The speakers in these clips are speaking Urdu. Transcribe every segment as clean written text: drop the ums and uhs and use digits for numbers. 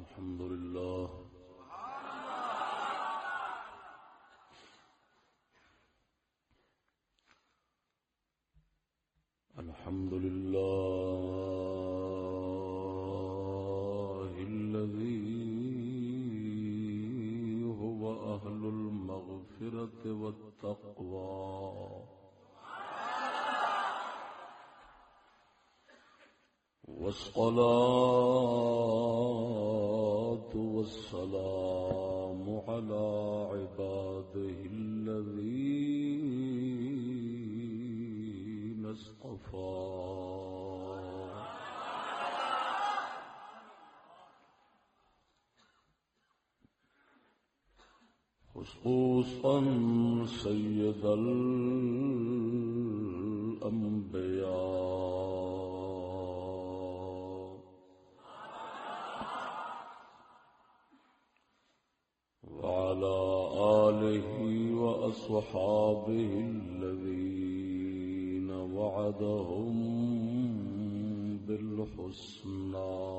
الحمد لله الحمد لله الذي هو أهل المغفرة والتقوى والصلاة والسلام على عباده الذين اصطفى خصوصا سيد الأنبياء وعلى آله وأصحابه الذين وعدهم بالحسنى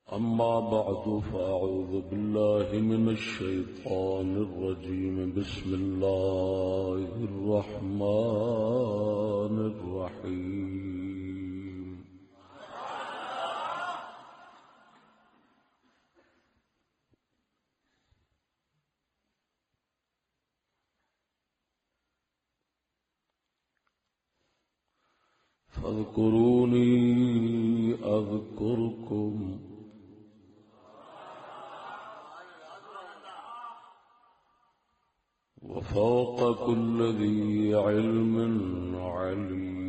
أما بعد فأعوذ بالله من الشيطان الرجيم بسم الله الرحمن الرحيم فاذكروني أذكركم وفوق كل ذي علم عليم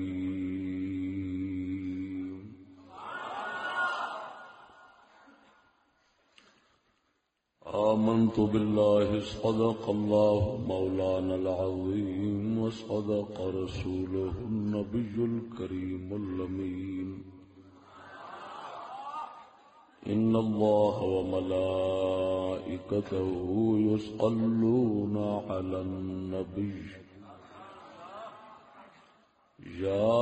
آمنت بالله صدق الله مولانا العظيم وصدق رسوله النبي الكريم الأمين إن الله وملائكته يصلون على النبي يا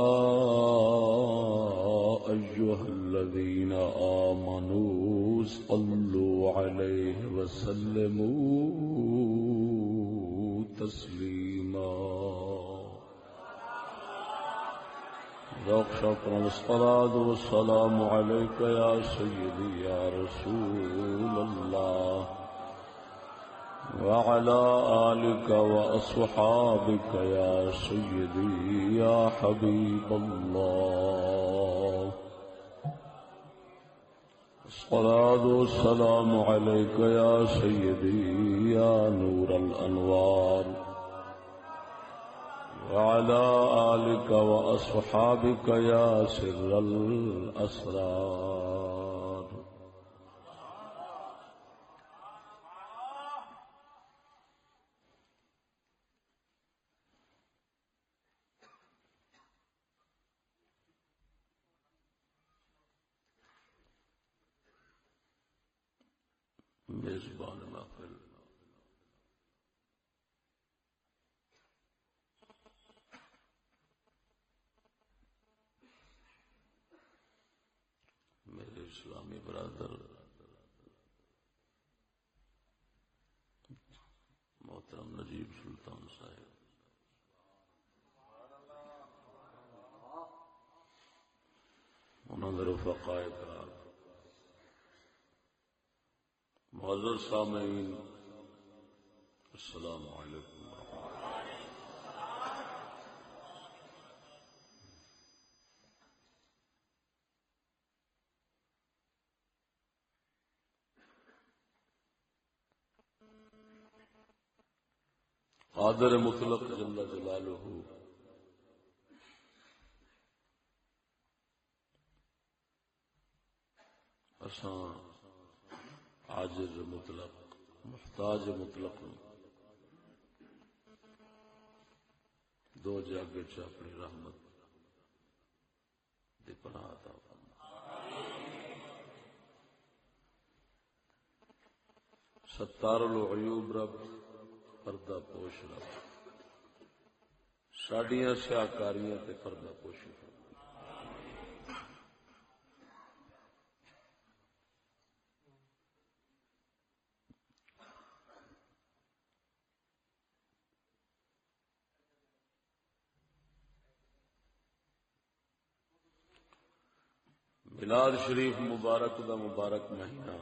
أيها الذين آمنوا صلوا عليه وسلموا تسليما شكرا الصلاة والسلام عليك يا سيدي يا رسول الله وعلى آلك وأصحابك يا سيدي يا حبيب الله الصلاة والسلام عليك يا سيدي يا نور الأنوار وعلى آلك وأصحابك يا سر الأسرار میزبان محفل میرے اسلامی برادر محترم نجیب سلطان صاحب انہوں نے رفقائے کرام معزز سامعین السلام علیکم قادر مطلق جل جلالہ اساں عاجز مطلق محتاج مطلق دو جاگے چ اپنی رحمت دی پناہ عطا فرما ستار العیوب رب پردہ پوش رب ساڈیاں سیاکاریاں تے پردہ پوشی فرمائے۔ میلاد شریف مبارک دا مبارک مہینہ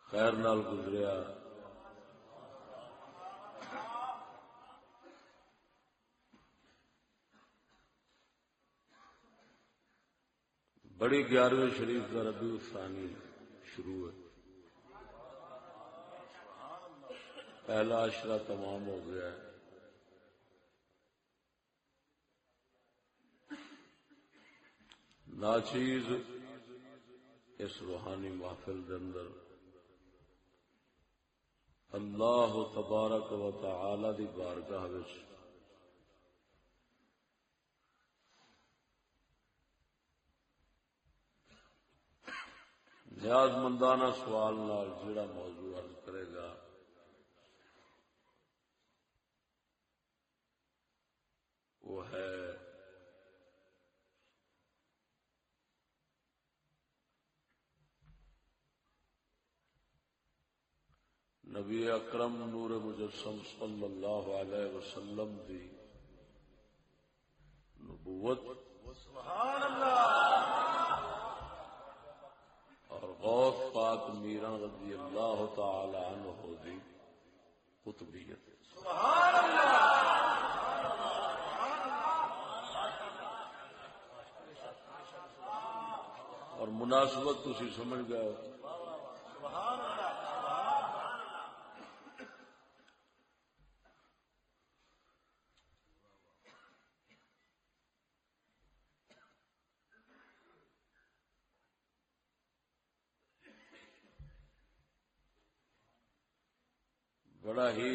خیر نال گزریا۔ بڑی 11ویں شریف کا ربیع الثانی شروع ہے، پہلا عشرہ تمام ہو گیا ہے۔ ناچیز اس روحانی محفل دے اندر اللہ تبارک و تعالی دی بارگاہ وچ نیاز مندانہ سوال نال جڑا موضوع عرض کرے گا وہ ہے نبی اکرم نور مجسم صلی اللہ علیہ وسلم دی نبوت سبحان اللہ اور غوث پاک میران رضی اللہ تعالی عنہ دی قطبیت سبحان اللہ۔ اور مناسبت تسی سمجھ گئے سبحان اللہ۔ بڑا ہی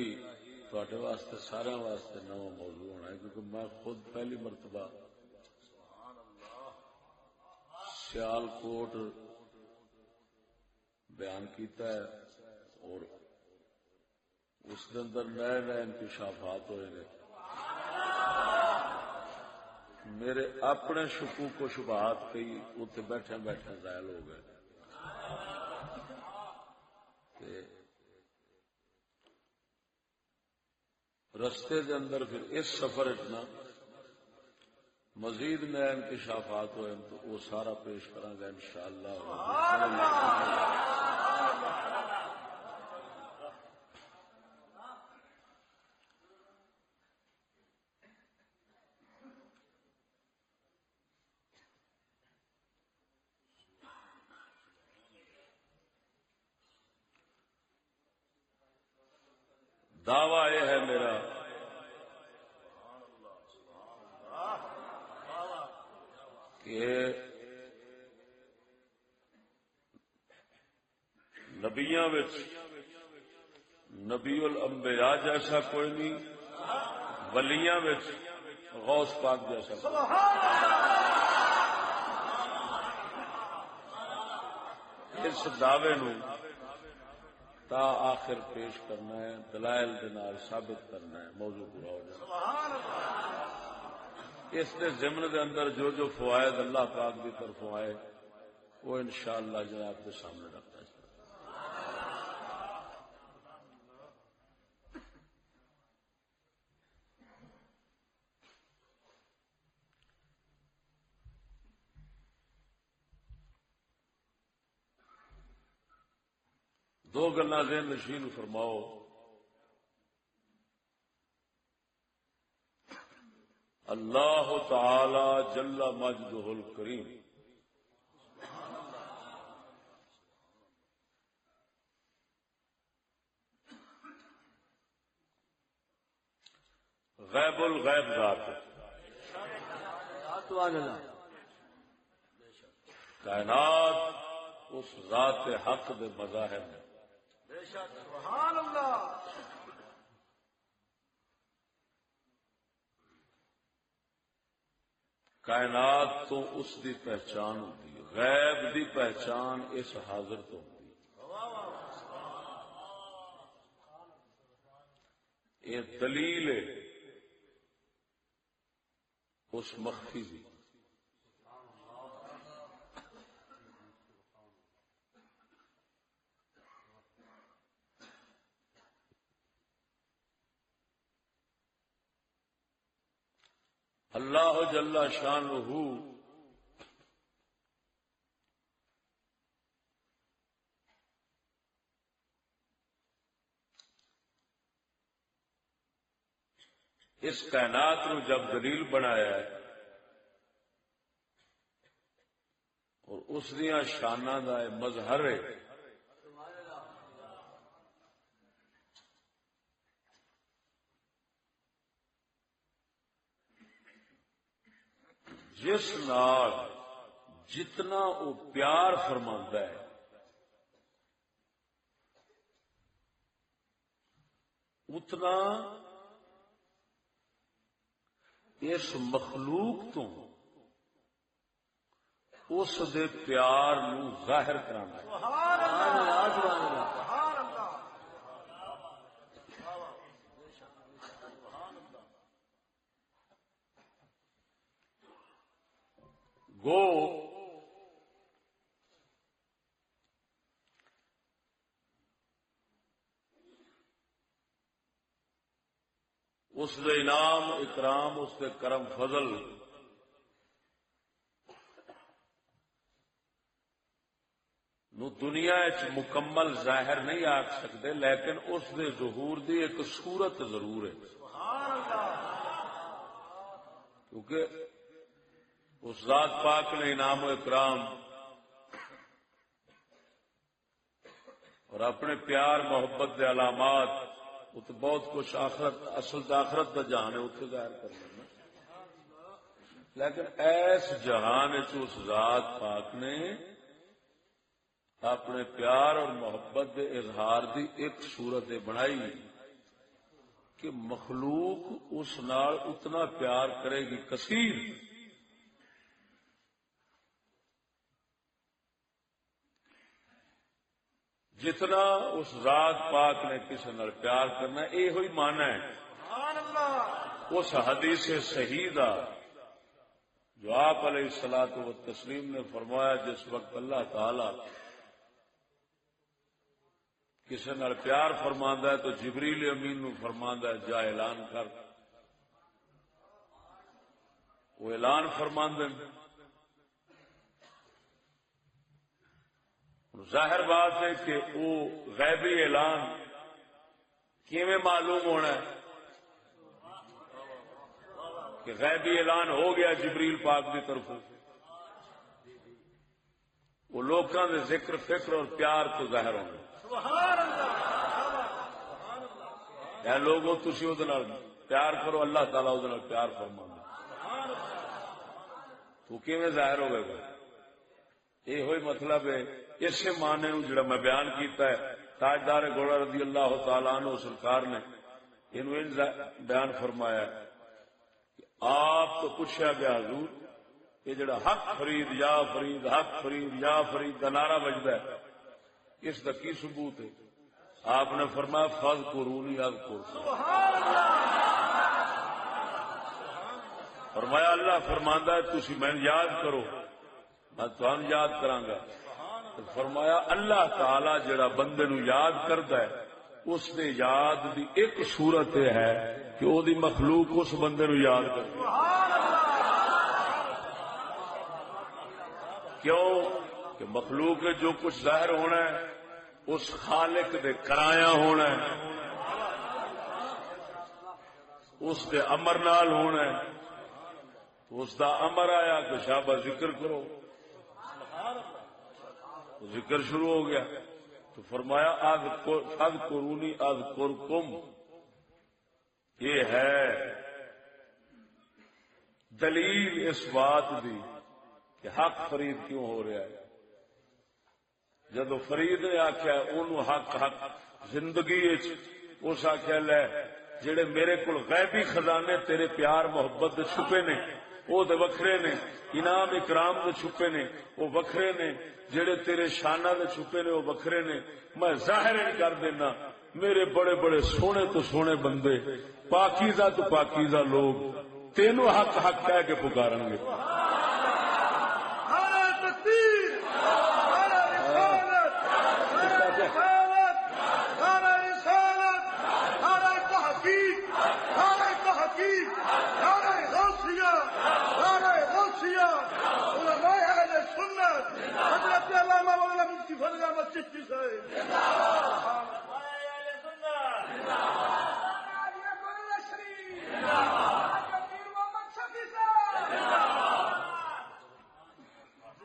تواڈے واسطے سارے واسطے نواں موضوع ہونا ہے، کیونکہ میں خود پہلی مرتبہ سیال کوٹ بیان کیتا ہے اور اس کے اندر نئے نئے انکشافات ہوئے ہیں۔ میرے اپنے شکوک و شبہات کئی اتنے بیٹھے بیٹھے زائل ہو گئے۔ رستے دے اندر پھر اس سفر اتنا مزید نئے انکشافات ہوئے تو وہ سارا پیش کروں گا انشاءاللہ۔ دعویٰ یہ ہے میرا کہ نبیاں وچ نبی الانبیاء جیسا کوئی نہیں، ولیاں وچ غوث پاک جیسا کوئی نہیں۔ اس دعوے نو تا آخر پیش کرنا ہے، دلائل دے نال ثابت کرنا ہے، موضوع پورا ہو جائے۔ اس دے ضمن دے اندر جو جو فوائد اللہ پاک کی طرفوں آئے وہ انشاءاللہ جناب کے سامنے رکھتا ہے۔ دو گلاں ذہن نشین فرماؤ۔ اللہ تعالی جل مجدہ الکریم غیب الغیب ذات ہے، کائنات اس ذات حق دے مظاہر ہیں۔ سبحان اللہ۔ کائنات تو اس دی پہچان ہوتی ہے، غیب دی پہچان اس حاضر تو ہوتی ہے۔ یہ دلیل ہے اس مخفی دی. اللہ جل شانہ اس کائنات نو جب دلیل بنایا ہے اور اس دیاں شاناں دا مظہر ہے، جس نال جتنا وہ پیار فرماندا ہے اتنا اس مخلوق تو اس دے پیار نو ظاہر کرانا ہے. گو اس دے انعام اکرام، اس دے کرم فضل نو دنیا وچ مکمل ظاہر نہیں آکھ سکتے، لیکن اس دے ظہور دی ایک صورت ضرور ہے. کیونکہ اس ذات پاک نے انعام و اکرام اور اپنے پیار محبت دے علامات، وہ تو بہت کچھ آخرت، اصل آخرت کا جہان ہے اتنے ظاہر کر لینا، لیکن ایس جہان اس ذات پاک نے اپنے پیار اور محبت دے اظہار دی ایک صورت بنائی کہ مخلوق اس نال اتنا پیار کرے گی کثیر جتنا اس ذات پاک نے کسی نال پیار کرنا. یہ ہوئی مانا ہے اس حدیث صحیح دا جو آپ علیہ الصلوۃ والتسلیم نے فرمایا، جس وقت اللہ تعالی کسی نال پیار فرماندا ہے تو جبریل امین نو فرماندا ہے جا اعلان کر. وہ اعلان فرماندے ہیں. ظاہر بات ہے کہ وہ غیبی اعلان کیویں معلوم ہونا ہے کہ غیبی اعلان ہو گیا جبریل پاک کی طرف، وہ لوگوں کے ذکر فکر اور پیار تو ظاہر ہونا. یا لوگوں تسی وہ پیار کرو، اللہ تعالیٰ وہ پیار فرما تو کیویں ظاہر ہو گئے. یہ ہوئی مطلب ہے اسی معنی جڑا میں بیان کیتا ہے. تاجدار گھوڑا رضی اللہ تعالیٰ عنہ سرکار نے بیان فرمایا کہ آپ تو پوچھا گیا حضور یہ جڑا حق فرید یا فرید حق فرید یا فرید کا نعرہ بجتا ہے اس کا کی ثبوت ہے؟ آپ نے فرمایا فاذکرونی اذکرکم. فرمایا اللہ فرماندا ہے تسی میں یاد کرو میں تمہیں یاد کرانگا. فرمایا اللہ تعالی جڑا بندے نو یاد کردا ہے اس نے یاد دی ایک صورت ہے کہ او دی مخلوق اس بندے نو یاد کرے. کیوں کہ مخلوق ہے جو کچھ ظاہر ہونا ہے اس خالق دے کرایا ہونا ہے، اس دے امر نال ہونا ہے. تو اس دا امر آیا کہ شابہ ذکر کرو، ذکر شروع ہو گیا. تو فرمایا اذکرونی اذکرکم. یہ ہے دلیل اس بات دی کہ حق فرید کیوں ہو رہا ہے. جدو فرید نے آخیا انہوں حق حق زندگی اس آخیا لے جڑے میرے کو غیبی خزانے تیرے پیار محبت چھپے نے وہ تو وکھرے نے، انعام اکرام دے چھپے نے وہ وکھرے نے، جڑے تیرے شانہ دے چھپے نے وہ وکھرے نے. میں ظاہر نہیں کر دینا میرے بڑے بڑے سونے تو سونے بندے، پاکیزہ تو پاکیزہ لوگ تینوں حق حق کہہ کے پکاریں گے.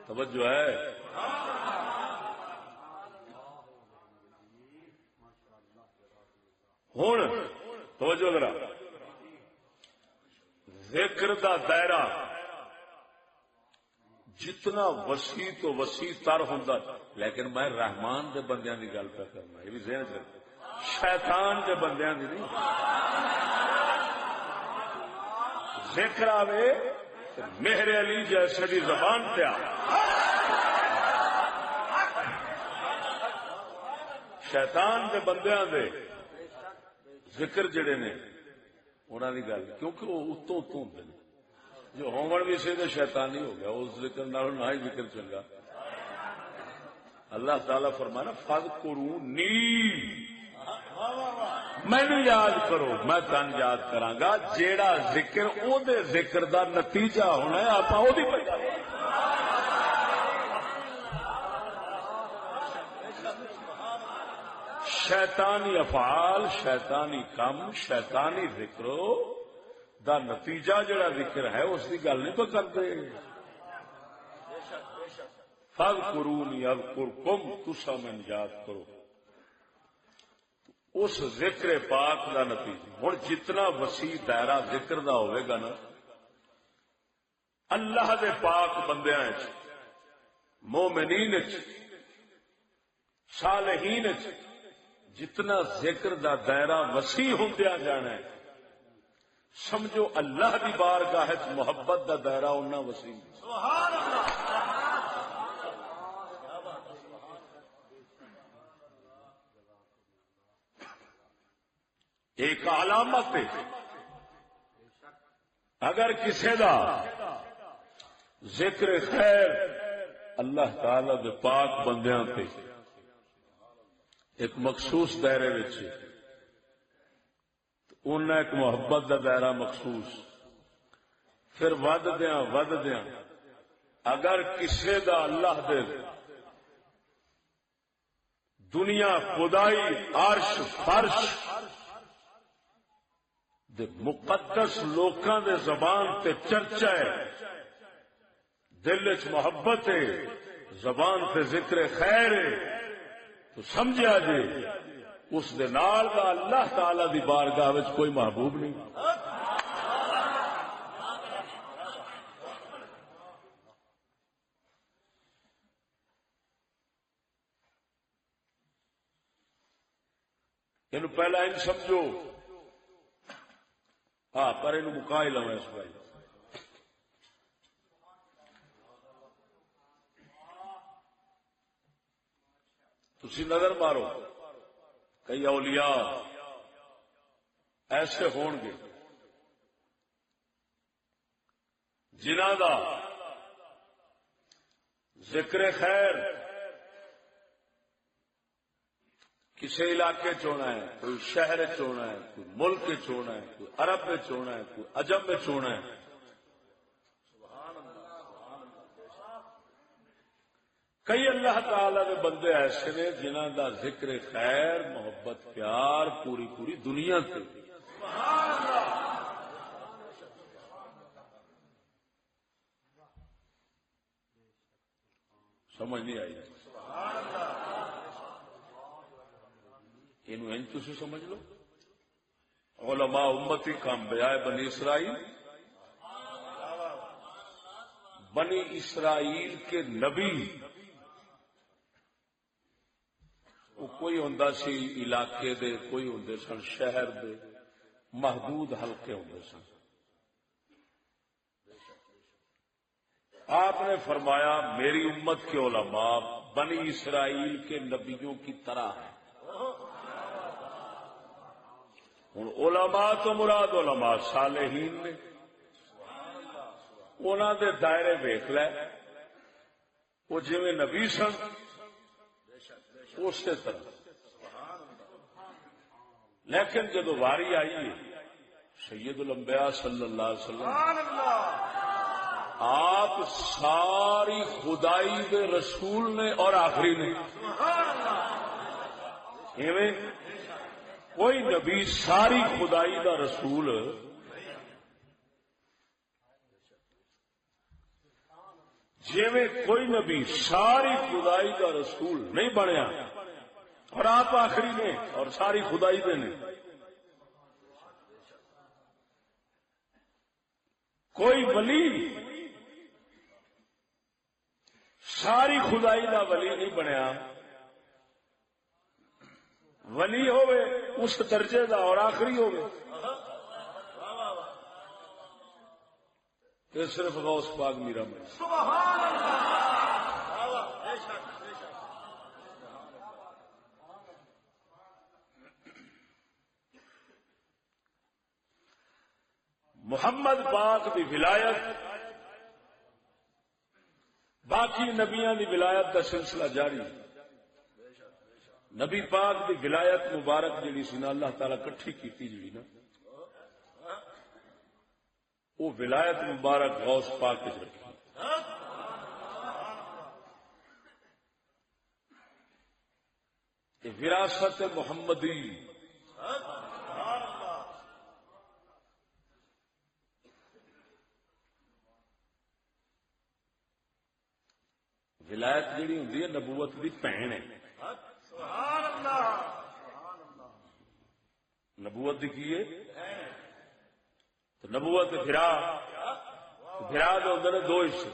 توجہ ہے. ہوں توجہ ذرا، ذکر دا دائرہ جتنا وسیع تو وسیع تر ہوندا، لیکن میں رحمان دے بندیاں دی گل پہ کرنا، یہ بھی ذہن چ رکھو، شیطان دے بندیاں دی نہیں. ذکر آوے مہر علی جیسے دی زبان پہ آ، شیطان دے بندیاں دے ذکر جڑے نے انہاں دی گل، کیونکہ وہ اتوں اتوں ہوندے نے، جو ہومن بھی سے شیطانی ہو گیا اس ذکر نال نہ ہی ذکر چنگا. اللہ تعالی فرمانا فذکرونی، مینوں یاد کرو میں تن یاد کراں گا. جیڑا ذکر او دے ذکر دا نتیجہ ہونا ہے آپاں او دی پیدا. شیطانی افعال، شیطانی کم، شیطانی ذکر دا نتیجہ جڑا ذکر ہے اس کی گل نہیں پہ کرتے. فاذکرونی اذکرکم، تسا میں یاد کرو. اس ذکر پاک دا نتیجہ ہن جتنا وسیع دائرہ ذکر دا ہوئے گا نا، اللہ دے پاک بندیاں وچ، مومنین وچ، صالحین وچ جتنا ذکر دا دائرہ وسیع ہوندیا جانا ہے، سمجھو اللہ دی بارگاہ وچ محبت دا دائرہ اُنہ وسیع. سبحان اللہ. ایک علامت ہے اگر کسی دا ذکر خیر اللہ تعالی دے پاک بندیاں تے ایک مخصوص دائرے وچ انہیں ایک محبت دا دائرہ مخصوص، پھر ود دیاں اگر کسی دا اللہ دے دنیا خدائی عرش فرش دے مقدس لوکاں دے زبان تے چرچا ہے، دل وچ محبت ہے، زبان تے ذکر خیر ہے، تو سمجھا جی اس دے نال دا اللہ تعالی دی بارگاہ وچ کوئی محبوب نہیں. یہ پہلا ان سمجھو، ہاں پر یہ مکا ہی لوا اس بھائی. تسی نظر مارو، کئی اولیاء ایسے ہون گے جنہاں دا ذکر خیر کسی علاقے چونا ہے، کوئی شہر چونا ہے، کوئی ملک چونا ہے، کوئی عرب میں چونا ہے، کوئی عجم میں چونا ہے. کئی اللہ تعالی کے بندے ایسے نے جنہاں دا ذکر خیر محبت پیار پوری پوری دنیا تے. سمجھ نہیں آئی؟ انہوں تسی سمجھ لو. علماء امتی کام بیائے بنی اسرائیل، بنی اسرائیل کے نبی وہ کوئی ہوندا سی علاقے دے، کوئی ہوندے سن شہر دے، محدود حلقے ہوندے سن. آپ نے فرمایا میری امت کے علماء بنی اسرائیل کے نبیوں کی طرح ہیں. ہوں علماء تو مراد علماء صالحین نے، انہوں دے دائرے ویکھ لے، وہ جی نبی سن اسی طرح. لیکن جدو واری آئی ہے سید الانبیاء صلی اللہ علیہ وسلم، آپ ساری خدائی دے رسول نے اور آخری نے. کوئی نبی ساری خدائی دا رسول جیویں کوئی نبی ساری خدائی دا رسول نہیں بنیا اور آپ آخری نے اور ساری خدائی دے نے. کوئی ولی ساری خدائی دا ولی نہیں بنیا، ولی ہوئے اس درجے دا اور آخری ہوئے. یہ صرف غوث پاک میرا میں. محمد پاک دی ولایت باقی نبیاں دی ولایت کا سلسلہ جاری. نبی پاک دی ولایت مبارک جڑی سی نا اللہ تعالی کٹھی کیتی جڑی نا، وہ ولایت مبارک غوث پاک وچ رکھی. یہ وراثت محمدی ولایت جیڑی ہوندی ہے نبوت دی بہن ہے. نبوت دی کی ہے تو نبوت بھرا دے ہوندے نے دو حصے.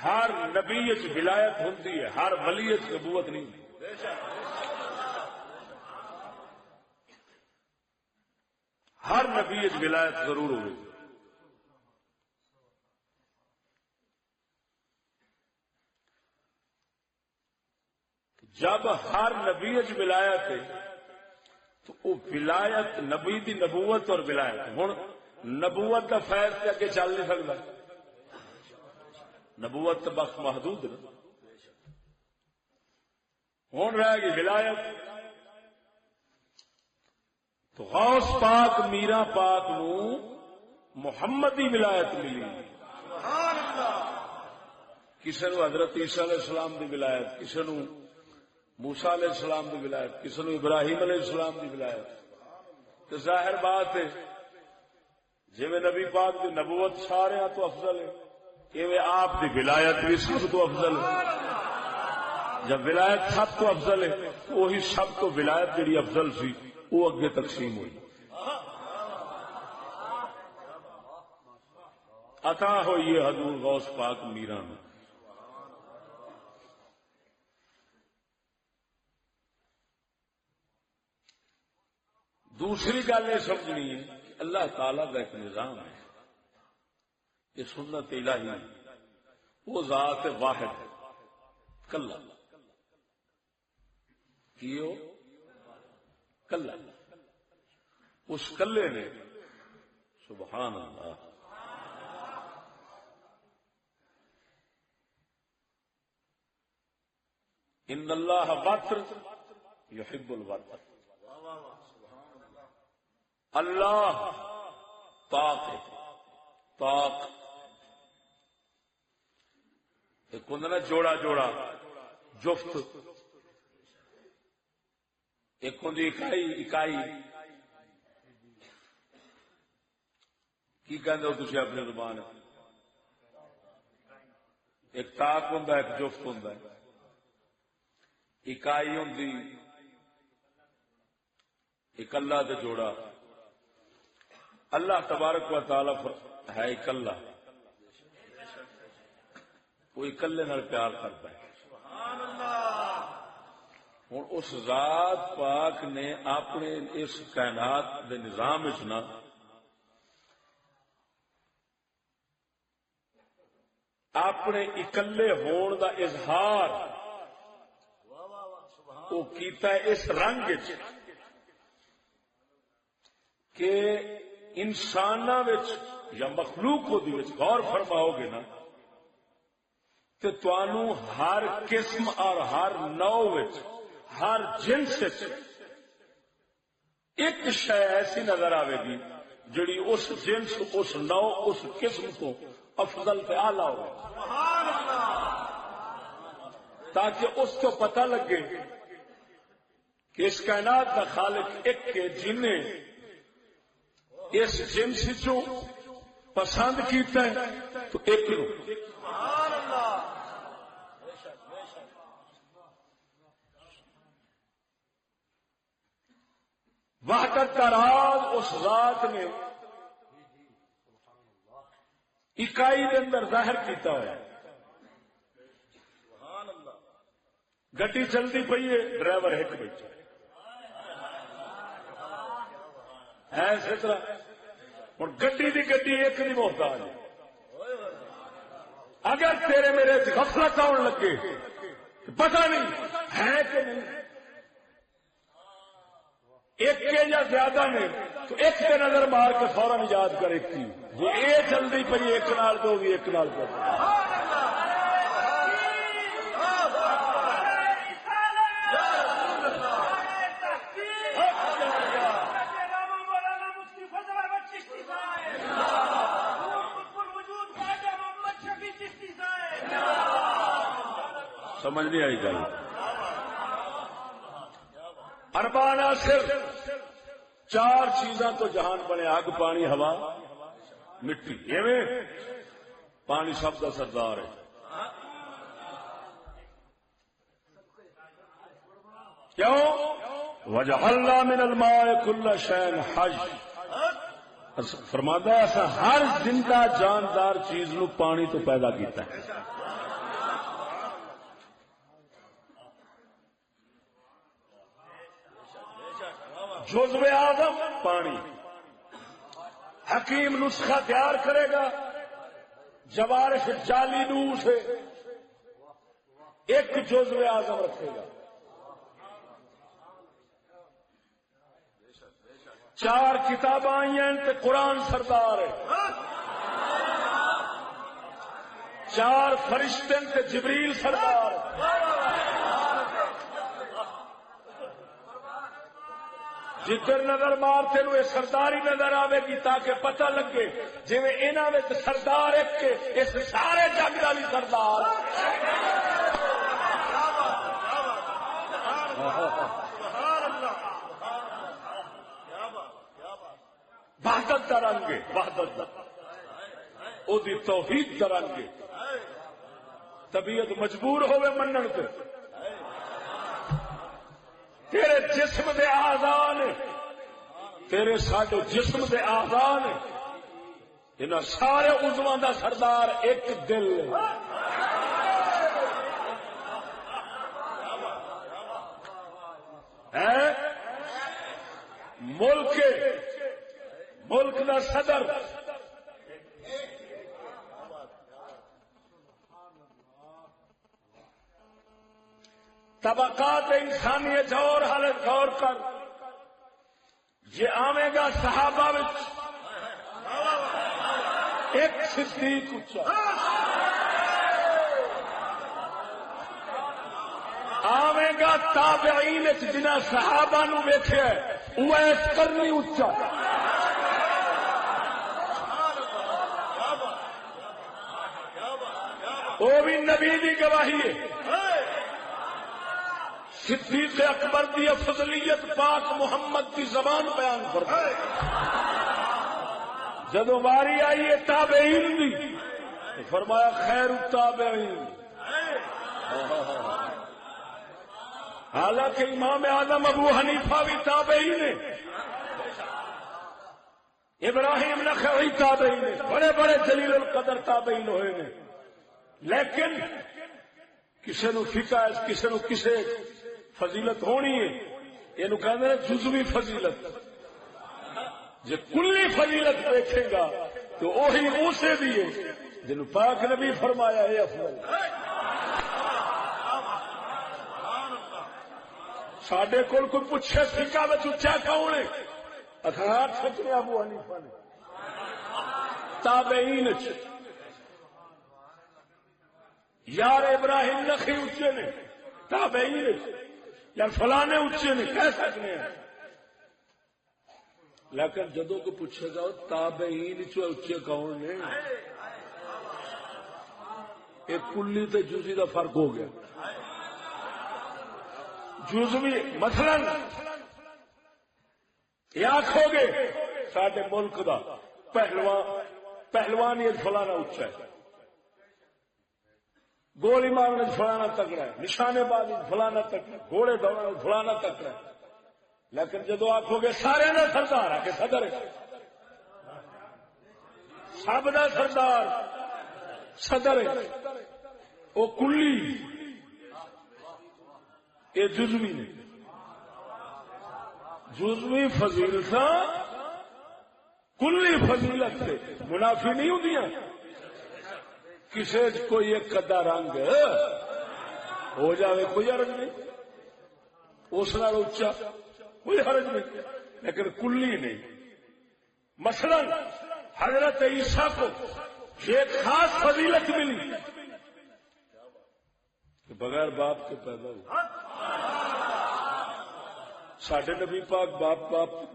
ہر نبی وچ ولایت ہوندی ہے، ہر ولی وچ نبوت نہیں ہوندی. ہر نبی وچ ولایت ضرور ہوگی. جب ہر نبی وچ ولایت ہے تو وہ ولایت نبی دی نبوت اور ولایت. ہن نبوت کا فیض تے اگے چل نہیں سکتا، نبوت تو بخت محدود ہے. ہن رہ گئی ولایت. تو غوث پاک میرا پاک نو محمدی ولایت ملی. کسی نو حضرت عیسیٰ علیہ السلام دی ولایت، کسی نو موسیٰ علیہ السلام دی ولایت، کسی نو ابراہیم علیہ السلام دی ولایت. تو ظاہر بات ہے جی نبی پاک دی نبوت سارے تو افضل ہے، کہ آپ دی ولایت بھی سب تو افضل ہے. جب ولایت سب تو افضل ہے وہی سب تو ولایت جڑی افضل سی وہ اگے تقسیم ہوئی، عطا ہوئی ہے حضور غوث پاک میرا میں. دوسری گل یہ سمجھنی ہے کہ اللہ تعالی کا ایک نظام ہے، یہ سنت الہی، وہ ذات واحد ہے کلا. کیوں کلا؟ اس کلے نے سبحان اللہ ان اللہ وتر یحب الوتر. اللہ پاک ہے. پاک ایک ہوں نا جوڑا جوڑا جفت، ایک ہوں اکائی اکائی. کی کہتے ہو تھی اپنی زبان؟ ایک تاک ہوں ایک جفت ہوں. اکائی ہوں ایک اللہ تے جوڑا. اللہ تبارک و تعالی ہے اکلا، وہ اکلے نال پیار کرتا ہے. ہوں اس ذات پاک نے اپنے اس کائنات دے نظام نا اپنے اکلے ہون دا اظہار وہ کیتا ہے اس رنگ کہ انساناں وچ یا مخلوق دی وچ غور فرماؤ گے نا تو تانوں ہر قسم اور ہر نوع وچ ہر جنس وچ ایک شے ایسی نظر آئے گی جڑی اس جنس اس نوع اس قسم کو افضل تے اعلی ہو، تاکہ اس کو پتہ لگے کہ اس کائنات کا خالق ایک کے جنہیں اس جنس چوں پسند کیتا ہے تو ایک نو وحدت کا راز اس ذات نے اکائی کے اندر ظاہر کیتا ہے. گڈی چلتی پئی ہے، ڈرائیور ایک بیٹھا ہے اسی طرح. ہوں گڈی دی گڈی ایک دی محتاج ہے. اگر تیرے میرے غفلت آن لگے پتہ نہیں ہے کہ نہیں ایک کے یا زیادہ نے تو ایک پہ نظر مار کے فوراً یاد کر ایک کی جو اے جلدی پی ایک نال دو بھی ایک نال دو. سمجھ نہیں آئی گل. اربانہ صرف چار چیزاں تو جہان بنے: آگ، پانی، ہوا، مٹی. ایویں پانی سب کا سردار ہے. کیوں؟ وجعلنا من الماء كل شيء حي. فرماتا ہے ایسا ہر زندہ جاندار چیز نو پانی تو پیدا کیتا ہے. جزو اعظم پانی. حکیم نسخہ تیار کرے گا جوارح جعلی نو سے ایک جزو اعظم رکھے گا. چار کتاباں آئی ہیں تے قرآن سردار ہے. چار فرشتے تے جبریل سردار. جدھر نظر مار تینوں یہ سرداری نظر آئے گی تاکہ پتہ لگے جی انہوں نے سردار ایک کے اس سارے جگ کا بھی سردار. وحدت کا رنگ ہے، وحدت کا او دی توحید کا رنگ ہے. طبیعت مجبور ہوئے منن تے تیرے جسم دے اعضاء نے، تیرے ساڈے جسم دے اعضاء نے، انہاں سارے عضواں دا سردار ایک دل ہے. ملک دا صدر طبقات انسانیت اور حالت غور کر. یہ آوے گا صحابہ وچ ایک صدیق اچا، آوے گا تابعین جنہ صحابہ نو ویکھیا اویس کرنی اچا. وہ بھی نبی دی گواہی ہے. صدیق اکبر دی فضلیت پاک محمد کی زبان بیان کرتا ہے. جدو باری آئی ہے تابعین دی فرمایا خیر التابعین. حالانکہ امام اعظم ابو حنیفہ بھی تابعی نے، ابراہیم نخعی تابعی نے، بڑے بڑے جلیل القدر تابعین ہوئے نے. لیکن کسی نو فقہ کسی نو کسے فضیلت ہونی ہے یہ کہتے ہیں جزوی فضیلت. جی کلی فضیلت دیکھے گا تو وہی اسے بھی ہے جن پاک نبی فرمایا ہے افضل. ساڈے کول کوئی پوچھے فقہ وچ اچا کون ہے؟ اخراج سچنے ابو حنیفہ نے. تابعین یار ابراہیم نخعی اچے نے تابعین یا فلانے اچے نے کہہ سکتے ہیں. لیکن جدو کو پوچھے گا تابعین اچے کون نے، ایک کلی تے جزوی دا فرق ہو گیا. جزوی مثلا یہ آخو گے سارے ملک دا پہلوان یہ فلانا اچا ہے، گولی مارنے فلانا تکڑا ہے، نشانے بازی فلانا تکڑا ہے، گھوڑے دوڑنے فلانا تکڑا ہے. لیکن جدو آخو گے سارے نے سردار آ کے صدر سب دا سردار صدر وہ کلی یہ جزوی نے. جزوی فضیلت کلی فضیلت سے منافی نہیں ہوندیاں. کسی کوئی ایک کدا رنگ ہو جاوے کوئی حرج نہیں، اس نال اچا کوئی حرج نہیں، لیکن کلی نہیں. مثلا حضرت عیسیٰ کو ایک خاص فضیلت ملی کہ بغیر باپ کے پیدا ہوئے. ساڈے نبی پاک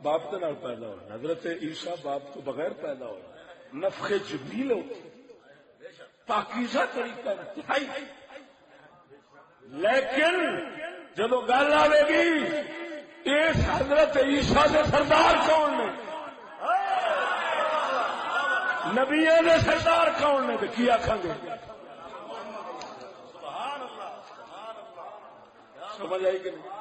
باپ کے نال پیدا ہو، حضرت عیسیٰ باپ تو بغیر پیدا ہو. نفخ جبریل ہوتی پاکیزہ طریقہ انتہائی. لیکن جدو گل آئے گی اس حضرت عیسیٰ کے سردار کون نے، نبی نے سردار کون نے، تو کی آخان گے؟ سمجھ آئی کہ نہیں؟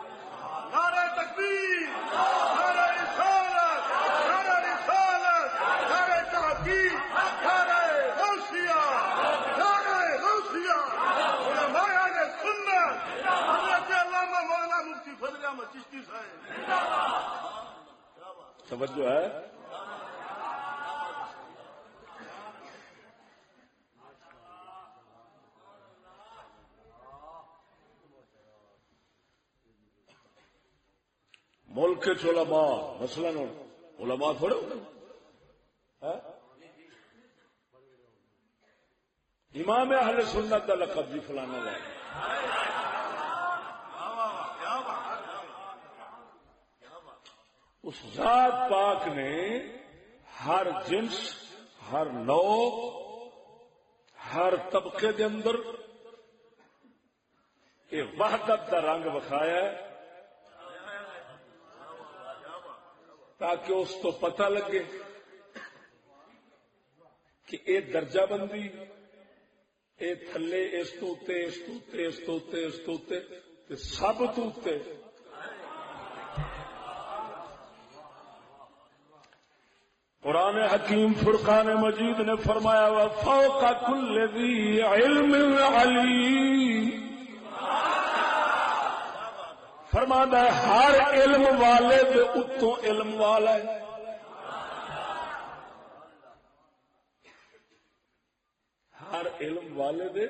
نعرہ تکبیر، نعرہ رسالت، نعرہ رسالت، نعرہ تحقیق، نعرہ غوثیہ، نعرہ غوثیہ. علماء اہل سنت حضرت علامہ مولانا مفتی فضل احمد چشتی صاحب. توجہ ہے. ملک علماء مثلا علماء تھوڑے ہوتے، امام اہل سنت کا لقب بھی فلانا لے. اس ذات پاک نے ہر جنس، ہر نوع، ہر طبقے کے اندر یہ وحدت کا رنگ بکھایا ہے تاکہ اس کو پتہ لگے کہ اے درجہ بندی اے تھلے اس تو تے اس تو تے اس تو تے اس تو تے تے سب تو تے. قرآن حکیم فرقان مجید نے فرمایا وفوق کل ذی علم علیم. فرماتا ہے ہر علم والے دے اتوں علم والا ہے. ہر علم والے دے.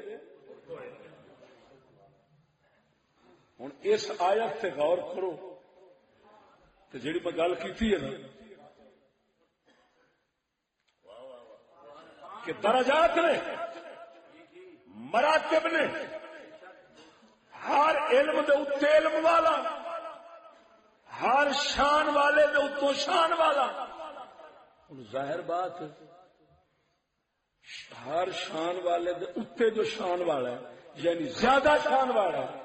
ہوں اس آیت سے غور کرو تو جیڑی میں گل کی ہے نا کہ درجات نے، مراتب نے، ہر علم دے اتنے علم والا، ہر شان والے دے اتوں شان والا. ظاہر بات ہر شان والے دے اتنے جو شان والا ہے یعنی زیادہ شان والا ہے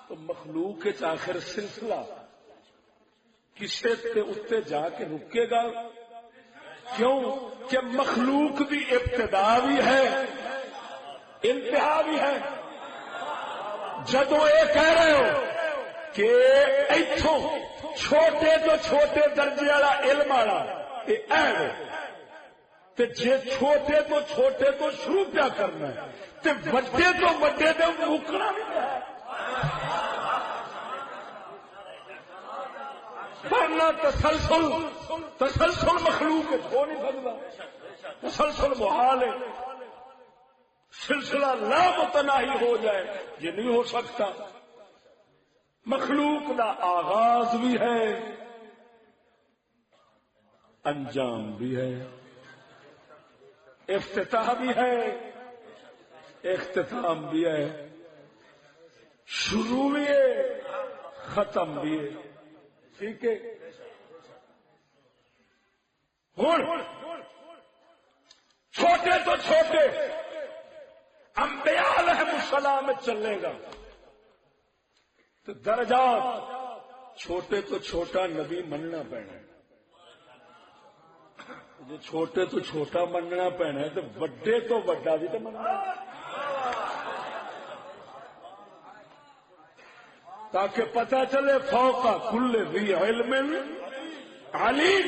تو مخلوق کے آخر سلسلہ کسی تے اتنے جا کے رکے گا. کیوں کہ مخلوق دی ابتدا بھی ہے انتہا بھی ہے. جدو یہ کہہ رہے ہو کہ اتوں چھوٹے تو چھوٹے درجے والا علم والا تے جے چھوٹے تو چھوٹے تو شروع کیا کرنا ہے تے بڑے تو بڑے تو روکنا بھی ہے. ورنہ تسلسل مخلوق ہو نہیں سکتا. تسلسل محال ہے. سلسلہ لامتناہی ہو جائے یہ نہیں ہو سکتا. مخلوق کا آغاز بھی ہے، انجام بھی ہے، افتتاح بھی ہے، اختتام بھی ہے، شروع بھی ہے، ختم بھی ہے. ٹھیک ہے. ہوں چھوٹے تو چھوٹے انبیاء علیہ السلام میں چلے گا تو درجات چھوٹے تو چھوٹا نبی مننا پینا ہے. جو چھوٹے تو چھوٹا مننا پینا ہے تو بڑے تو بڑا بھی تو مننا ہے. تاکہ پتہ چلے فوق کل ذی علم علیم.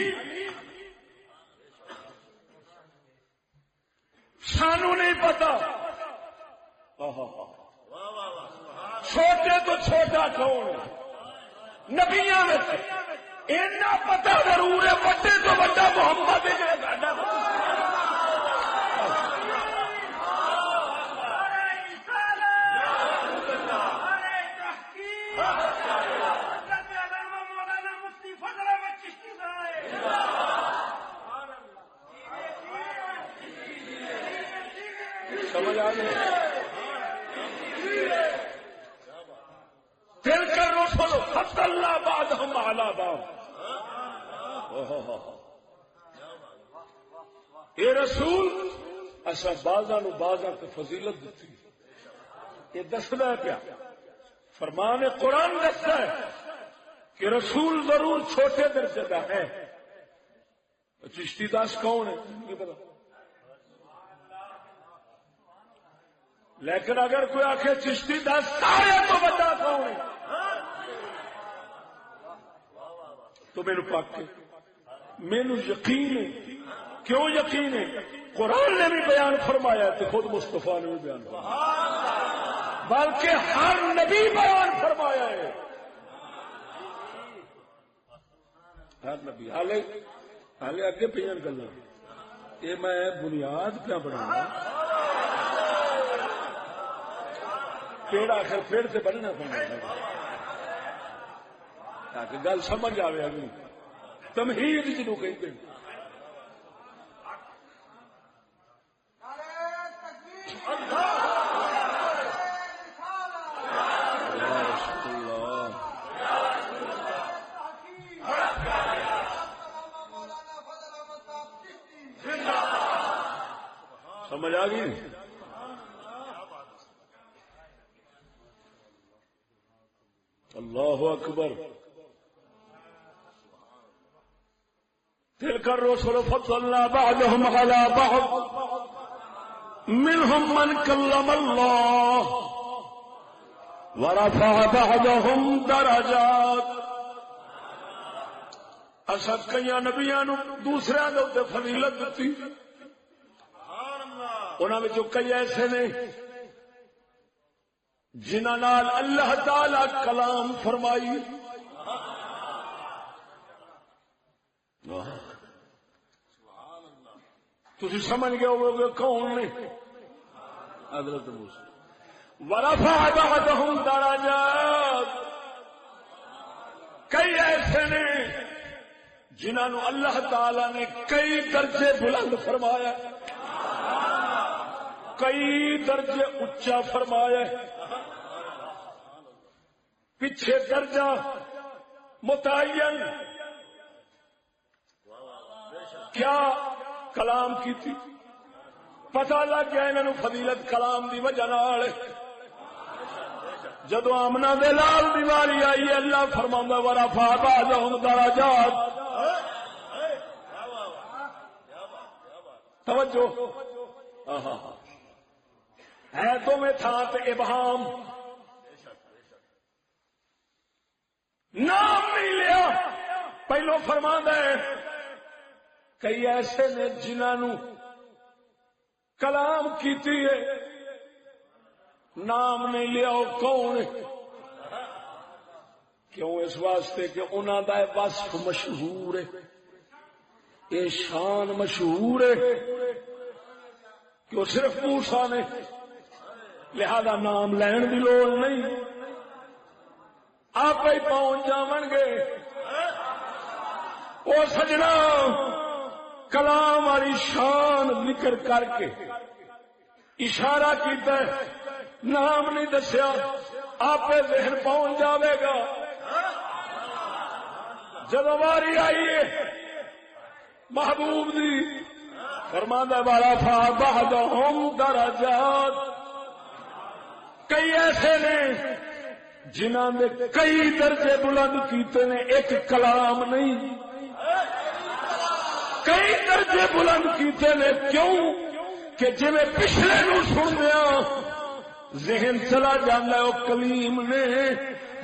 سانو نہیں پتا چھوٹے تو چھوٹا کون ہے نبیاں میں سے اتنا پتا ضرور ہے بڑے تو بڑا محمد ہے. سمجھ آ گئی؟ دل کر رسول فضل بعضهم على بعض. اے رسول اصا بعضاں نو بعضاں کو فضیلت دیتی. یہ دسدا ہے پیا فرمان قرآن دستا ہے کہ رسول ضرور چھوٹے درجے کا ہے. چشتی داس کون ہے نہیں پتا، لیکن اگر کوئی آخر چشتی داس سارے تو بڑا کون ہے تو میرے پاک کے مینو یقین ہے. کیوں یقین ہے؟ قرآن نے بھی بیان فرمایا تو خود مصطفیٰ نے بھی بیان فرمایا، بلکہ ہر نبی بیان فرمایا ہے. ہر نبی حالے اگے بیان کرنا یہ میں بنیاد کیا بنانا پیڑ آخر پیڑ سے بننا پڑنا تاکہ گل سمجھ آئے. ابھی تمہید جنوں کہتے ہیں. سمجھ آ گئی؟ اللہ اکبر. تلک الرسل فضلنا بعضهم على بعض منهم من كلم الله ورفع بعضهم درجات. اسا کئی نبیاں نو دوسرے دے اوپر فضیلت دتی. انہاں وچوں کئی ایسے نے جنہاں نال اللہ تعالی کلام فرمائی. تسی سمجھ گئے ہوگے کون نے؟ حضرت موسیٰ. ورفع بعضهم درجات. کئی ایسے نے جنہاں نو اللہ تعالی نے کئی درجے بلند فرمایا، کئی درجے اچا فرمایا. پیچھے درجہ متعین کیا کلام کی تھی پتہ لگ گیا انہوں نے فضیلت کلام دی وجہ نال. جدو آمنہ دے لال بیماری آئی اللہ فرماؤں ورفع بعضهم درجات. توجہ ہے تو میں تھا تے ابہام نام نہیں لیا. پہلو فرماندا ہے کئی ایسے نے جنہاں نو کلام کیتی ہے نام نہیں لیا وہ کون ہے. کیوں؟ اس واسطے کہ انہاں دا وصف مشہور ہے، یہ شان مشہور ہے کہ وہ صرف موسیٰ نے لہذا نام لین کی لوڑ نہیں، آپ ہی پہنچ جاون گے۔ وہ سجنا کلام والی شان ذکر کر کے اشارہ کیتا ہے، نام نہیں دسیا، آپ ذہن پہنچ جاوے گا۔ جب واری آئی ہے محبوب دی، فرماندہ والا فَبَعْدَهُمْ دَرَجَاتٍ، کئی ایسے نے جنہاں نے کئی درجے بلند کیتے نے، ایک کلام نہیں، کئی درجے بلند کیتے نے۔ کیوں کہ جی پچھلے نو سن دیا ذہن چلا جانا ہے، وہ کلیم نے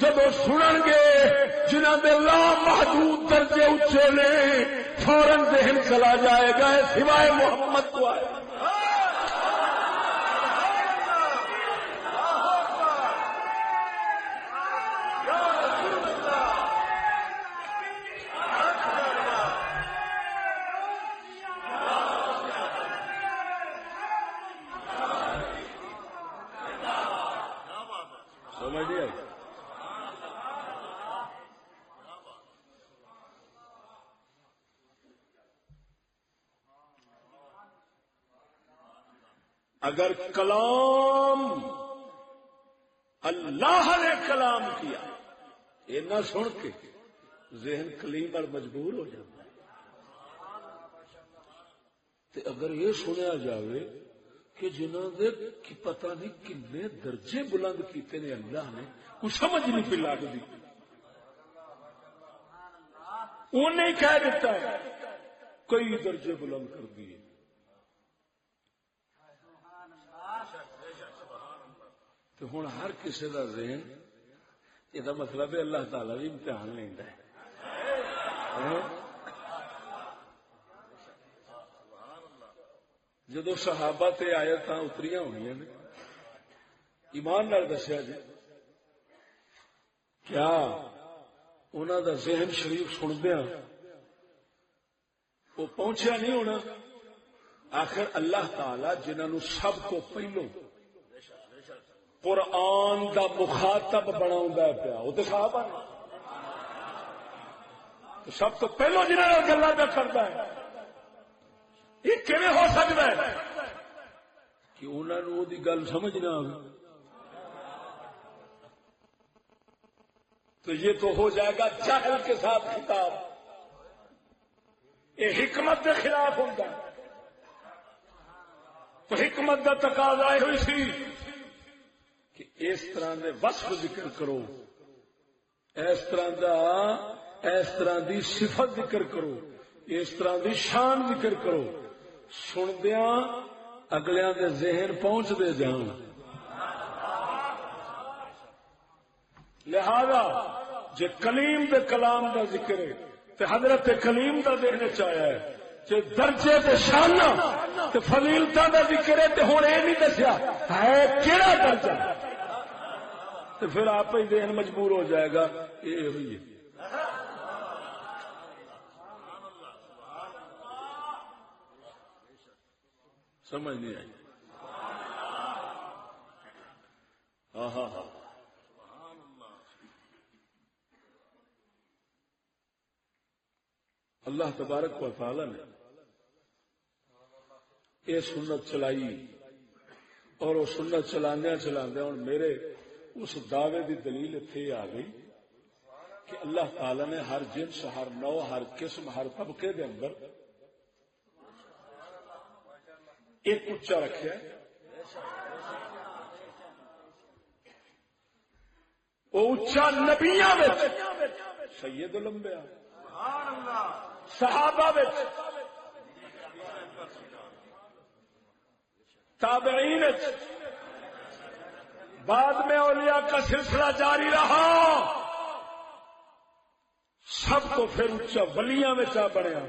جب سنن گے جنہاں دے لا محدود درجے اچے نے، فوراً ذہن چلا جائے گا سوائے محمد کو آئے۔ اگر کلام اللہ نے کلام کیا، یہ نہ سن کے ذہن کلیم پر مجبور ہو جاتا ہے، تو اگر یہ سنیا جاوے کہ جنہوں نے کی پتہ نہیں کنے درجے بلند کیتے نے اللہ نے، کچھ سمجھ نہیں پی لگتی، انہیں کہہ دیتا ہے کئی درجے بلند کر دیے۔ تو ہوں ہر کسی کا ذہن، یہ مطلب ہے اللہ تعالی بھی امتحان لینا ہے۔ جدو صحابہ تے آیت اتری ہوئی نے، ایمان نال دسیا جی، کیا انہوں دا ذہن شریف سندیا وہ پہنچیا نہیں ہونا؟ آخر اللہ تعالی جنہوں سب کو پہلو قرآن دا مخاطب بنا پیا، وہ تو صحابہ نے، تو سب تو پہلو جنہوں گلا پہ کرتا ہے، یہ کیویں ہو سکتا ہے کہ انہوں نے وہ گل سمجھ نہ آئے؟ تو یہ تو ہو جائے گا جاہل کے ساتھ خطاب، یہ حکمت کے خلاف ہوتا ہے۔ تو حکمت کا تقاضا ہوئی سی کہ اس طرح دے وصف ذکر کرو، اس طرح دی صفت ذکر کرو، اس طرح دی شان ذکر کرو، سندیاں اگلیاں دے ذہن پہنچ دے جان۔ لہذا جے کلیم دے کلام دا ذکر ہے تے حضرت کلیم دا دیکھنے چاہیا ہے، جے درجے تے شانہ تے فضیلتاں دا ذکر ہے تے ہن اے نہیں دسیا ہے کیڑا درجہ، تو پھر آپ ہی ذہن مجبور ہو جائے گا یہ ہوئی ہے۔ سمجھ نہیں آئی؟ ہاں ہاں ہاں، اللہ تبارک و تعالی نے یہ سنت چلائی، اور وہ سنت چلاندیا چلاندیا ہوں میرے اس دعوے کی دلیل اتنے آ گئی کہ اللہ تعالی نے ہر جنس، ہر نو، ہر قسم، ہر طبقے دے اندر ایک اچا رکھا، وہ اچا نبیاں سید الانبیاء، صحابہ تابعین، بعد میں اولیاء کا سلسلہ جاری رہا، سب کو پھر اچا ولیاں میں چاہ بڑھیا۔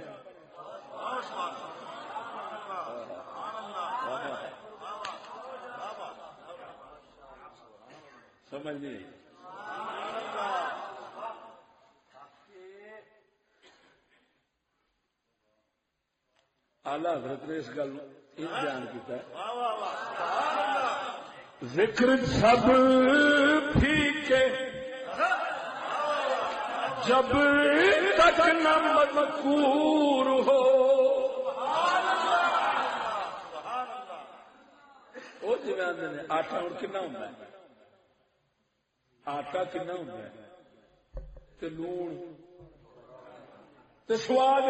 سمجھ نہیں؟ اعلی حضرت نے اس گل بیان کیتا ہے ذکر سب پھیکے جب تک نہ مذکور ہو. وہ جی آدھے نے آٹا ہوں کنا ہوں آٹا کنا ہوں تے لون تے سواد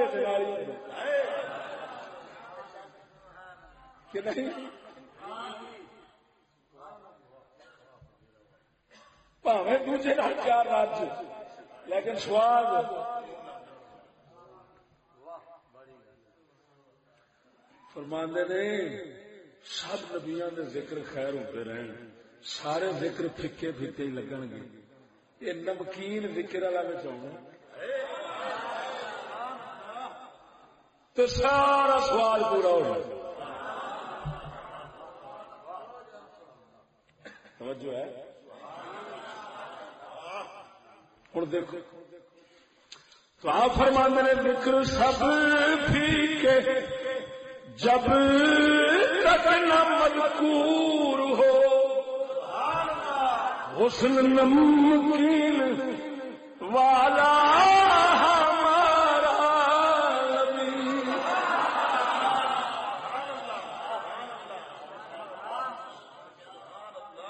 کہ نہیں پاوے دوسرے نال چار رات لیکن سواد. فرماندے نے سب نبیاں دے ذکر خیر ہوتے رہن سارے ذکر پھکے پھکے ہی لگن گے. یہ نمکین ذکر والا میں چاہوں تو سارا سوال پورا ہو جائے. توجہ ہے. ہوں دیکھو تو آپ فرماندے نے ذکر سب پھیکے جب تک نہ مذکور ہو. حسن نمکین والا ہمارا نبی.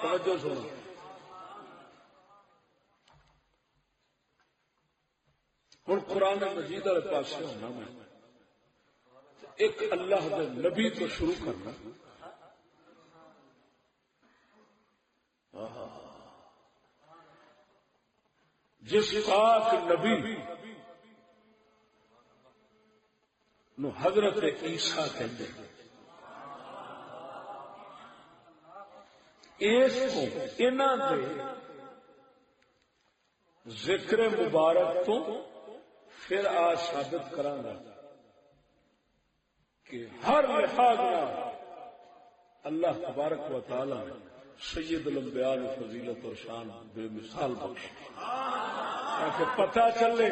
توجہ سنو. ہوں قرآن مجید والے پاس ہونا میں ایک اللہ کے نبی تو شروع کرنا. جس پاک نبی نو حضرت عیسیٰ کہتے ہیں اس کو انہاں دے ذکر مبارک تو پھر آج ثابت کرانگا کہ ہر لحاظ اللہ تبارک و تعالی نے سید الانبیاء فضیلت اور شان بے مثال بخش تاکہ پتہ چلے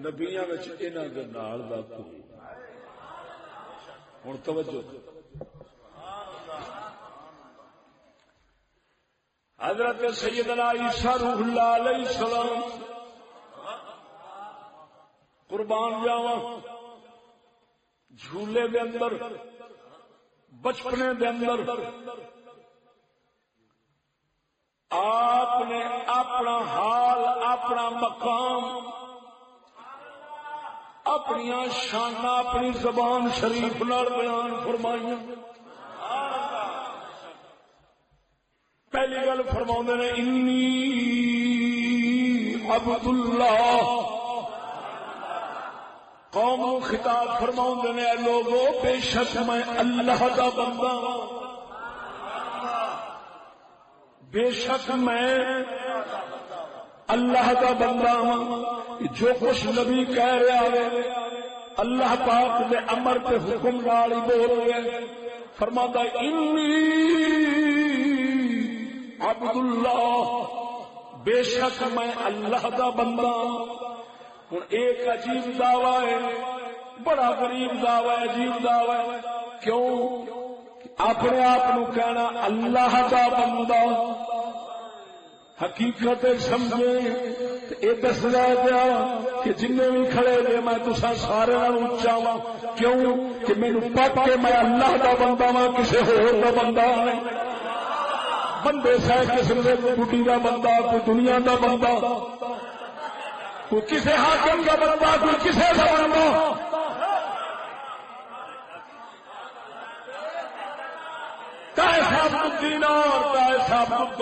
نبیاں وچ انہاں دے نال دا کوئی. ہن توجہ حضرت سیدنا عیسیٰ روح اللہ علیہ السلام قربان جاواں جھولے دے اندر بچپنے دے اندر آپ نے اپنا حال اپنا مقام اپنی شانہ اپنی زبان شریف نال بیان فرمائی. پہلی گل فرماؤں نے انی عبد اللہ. قوم کو خطاب فرماؤں نے لوگوں بے شک میں اللہ کا بندہ ہوں. بے شک میں اللہ کا بندہ ہوں. جو کچھ نبی کہہ رہا ہے اللہ پاک نے امر پہ حکم نال ہی بول رہے. فرماتا انی عبد اللہ بے شک میں اللہ کا بندہ ہوں. ہوں ایک عجیب دعویٰ ہے بڑا غریب دعویٰ ہے عجیب دعویٰ ہے. کیوں اپنے آپ کہنا اللہ کا بندہ حقیقت سمجھے یہ دس دیا کہ جن بھی کھڑے رہے میں تسا سارے اچا وا. کیوں کہ میرے پتا کہ میں اللہ کا بندہ وا کسی ہور کا بندہ نہیں. بندے سہ قسم کے کوئی بڈی کا بندہ کوئی دنیا کا بندہ کوئی کسی حاکم کا بندہ کوئی کسی کا بندہ. صاحب دینار صاحب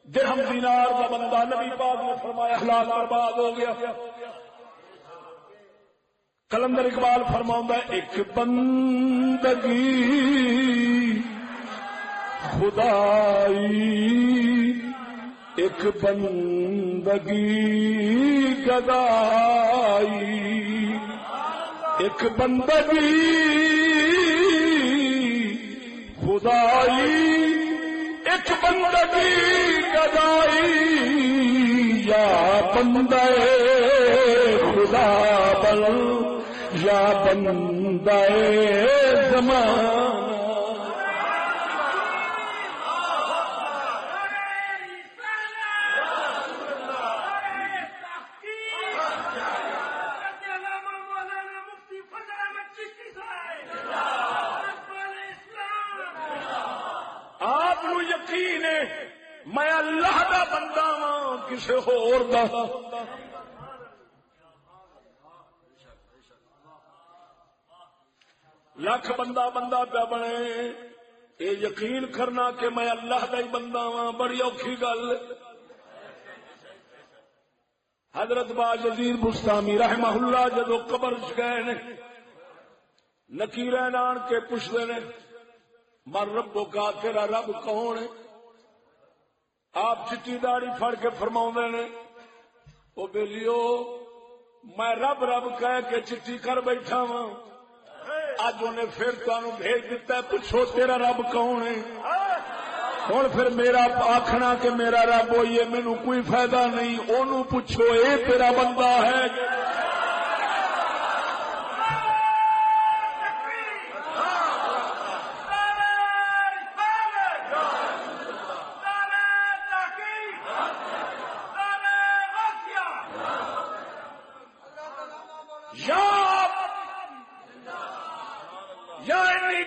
درہم دینار کا بندہ نبی پاک نے فرمایا ہلاک برباد ہو گیا. کلندر اقبال فرماؤں ایک بندگی خدائی ایک بندگی گدائی ایک بندگی خدائی ایک بندگی گدائی یا بندے خدا بل یا بندے زمان. میں اللہ دا بندہ ہاں کسے ہور دا. لاکھ بندہ پہ بنے یہ یقین کرنا کہ میں اللہ دا ہی بندہ ہاں بڑی اوکھی گل. حضرت باجدیر بستامی رحمہ اللہ جدو قبر گئے نے نکیرین آن کے پوچھتے نے مر ربو کا تیرا رب کون ہے؟ آپ چٹی داڑی پھڑ کے فرماؤں نے وہ بیلیو میں رب رب کہہ کے چٹی کر بیٹھا ہاں اج انہیں پھر تمہیں بھیج دیتا ہے پوچھو تیرا رب کون ہے. ہوں پھر میرا آخنا کہ میرا رب ہوئی ہے مینو کوئی فائدہ نہیں. انہوں پوچھو اے تیرا بندہ ہے.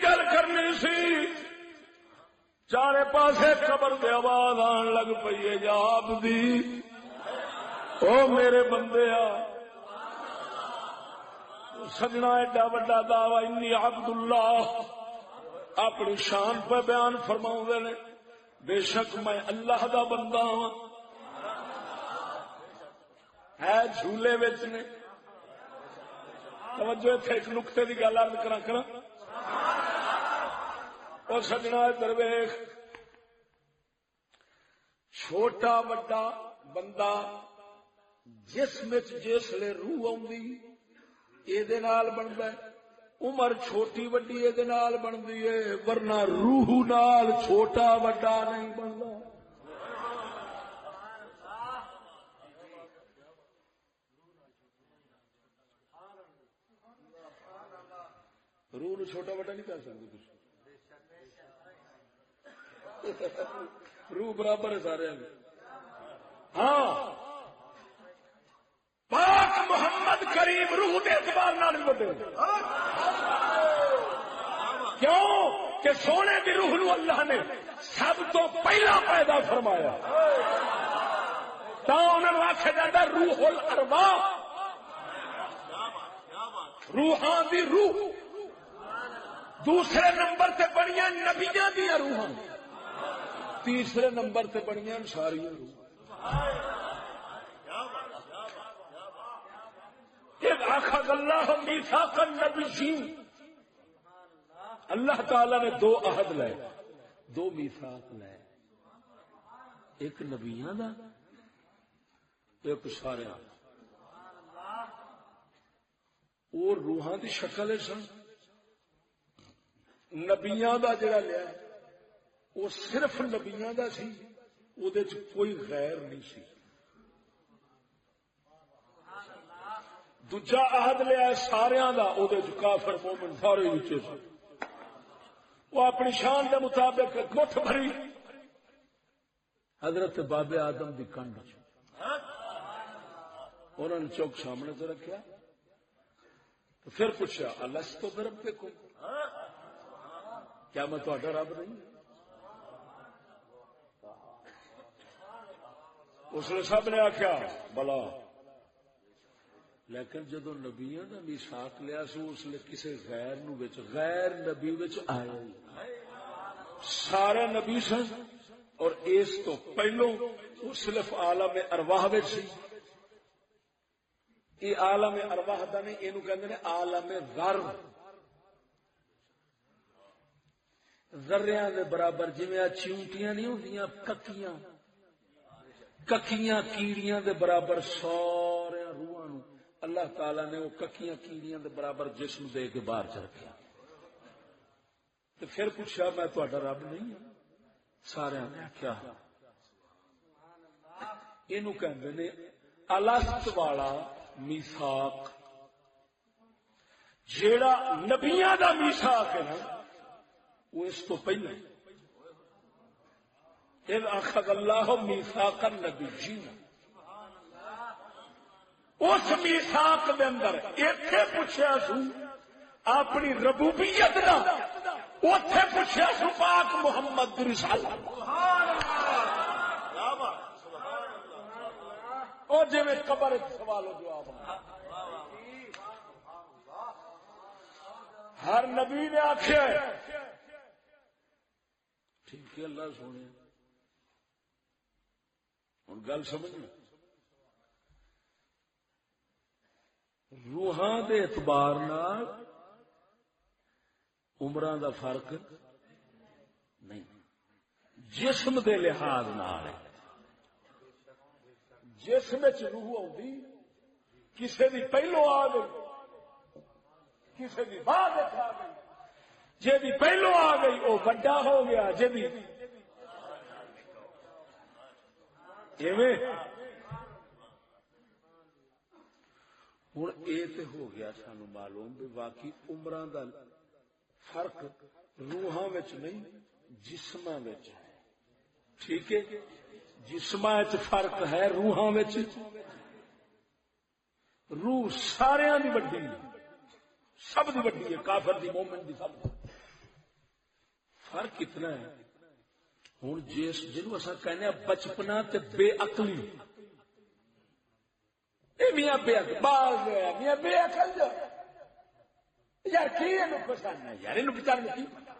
گل کرنی سی چارے پاسے قبر دے آواز آن لگ پئی ہے یا آپ دی او میرے بندے سجنا ایڈا وڈا دعوی انی عبد اللہ اپنی شان پہ بیان فرماؤں نے بے شک میں اللہ دا بندہ ہوں. ہے جھولے وچ نے توجہ اتنے ایک نقطے کی گل عرض کرا اور سجنا درویش چھوٹا وڈا بندہ جسم جسلے روح آندی اے نال بنتا ہے. عمر چھوٹی وڈی اے نال بنتی ہے ورنہ روح نال چھوٹا وڈا نہیں بنتا. روح نو چھوٹا وڈا نہیں کر سکتے. روح برابر ہے سارے. ہاں پاک محمد کریم روح کے اعتبار نال بڑے کیوں کہ سونے کی روح نو اللہ نے سب تو پہلا پیدا فرمایا. تو انہوں نے آخیا جاتا روح الارواح روحاں دی روح. دوسرے نمبر تے بڑیاں نبیاں دیا روحاں. تیسرے نمبر تے بڑیاں ساری روح. آخذ اللہ میثاق النبیین اللہ تعالی نے دو عہد لائے دو میثاق لائے ایک نبیاں دا ایک سارے اور روحاں دی شکل سن. نبیاں دا جڑا لیا وہ صرف نبیاں دا سی او دے چ کوئی غیر نہیں سی. دوجا عہد لیا ساریاں دا او دے چ کافر مومن سارے وچے سی. وہ اپنی شان دے مطابق مٹھ بھری حضرت بابے آدم دی کنڈ انہوں نے چوک سامنے تو رکھا تو پھر پوچھا الستو بربکم کیا میں تہاڈا رب نہیں؟ اس نے سب نے آخیا بلا. لیکن جدو نبیاں دا میثاق لیا سو اس نے کسی غیر نو وچ غیر نبی وچ آیا. سارے نبی سن اور اس تو پہلو وہ صرف عالم ارواح وچ سی. یہ عالم ارواح دا نہیں اینو کہندے نے عالم ذر. ذریاں دے برابر جویں چیونٹیاں نہیں ہوندیاں ککیاں ککیاں کیڑیاں دے برابر سارے روحاں نو اللہ تعالی نے وہ ککیاں کیڑیاں دے برابر جسم دے کے باہر چ رکھیا. تو پھر پوچھا میں تہاڈا رب نہیں ہوں؟ سارے نے آخیا اینو کہندے نے الست والا میثاق. جیڑا نبیاں دا میثاق ہے نا وہ اس تو پہلے اذ اخذ اللہ میثاق النبیین. اس میثاق دے اندر ایتھے پوچھیا سو اپنی ربوبیت دا اوتھے پوچھیا سو پاک محمد دی رسالت. اور جی میں قبر سوال و جواب ہر نبی نے آخیا ٹھیک ہے اللہ سونے ہوں گل سمجھنا روحاں دے اعتبار نال عمراں دا فرق نہیں جسم دے لحاظ نال جسم وچ روح آؤندی کسے دی پہلو آ گئی کسے دی بعد آ گئی جے دی پہلو آ گئی وہ بڑا ہو گیا جے دی ایویں ہوں یہ تو ہو گیا سانو معلوم بھی واقعی عمراں دا فرق روحاں وچ نہیں جسماں وچ ہے ٹھیک ہے جسماں وچ فرق ہے روحاں وچ روح ساریاں دی وڈی سب دی وڈی ہے کافر دی مومن دی سب فرق کتنا ہے ہوں جنوں اساں کہنے بچپنا تے بے عقلی میاں بے عقل بال گیا میاں بے عقل جو یار کی پسند ہے یار یہ بچار کی پتا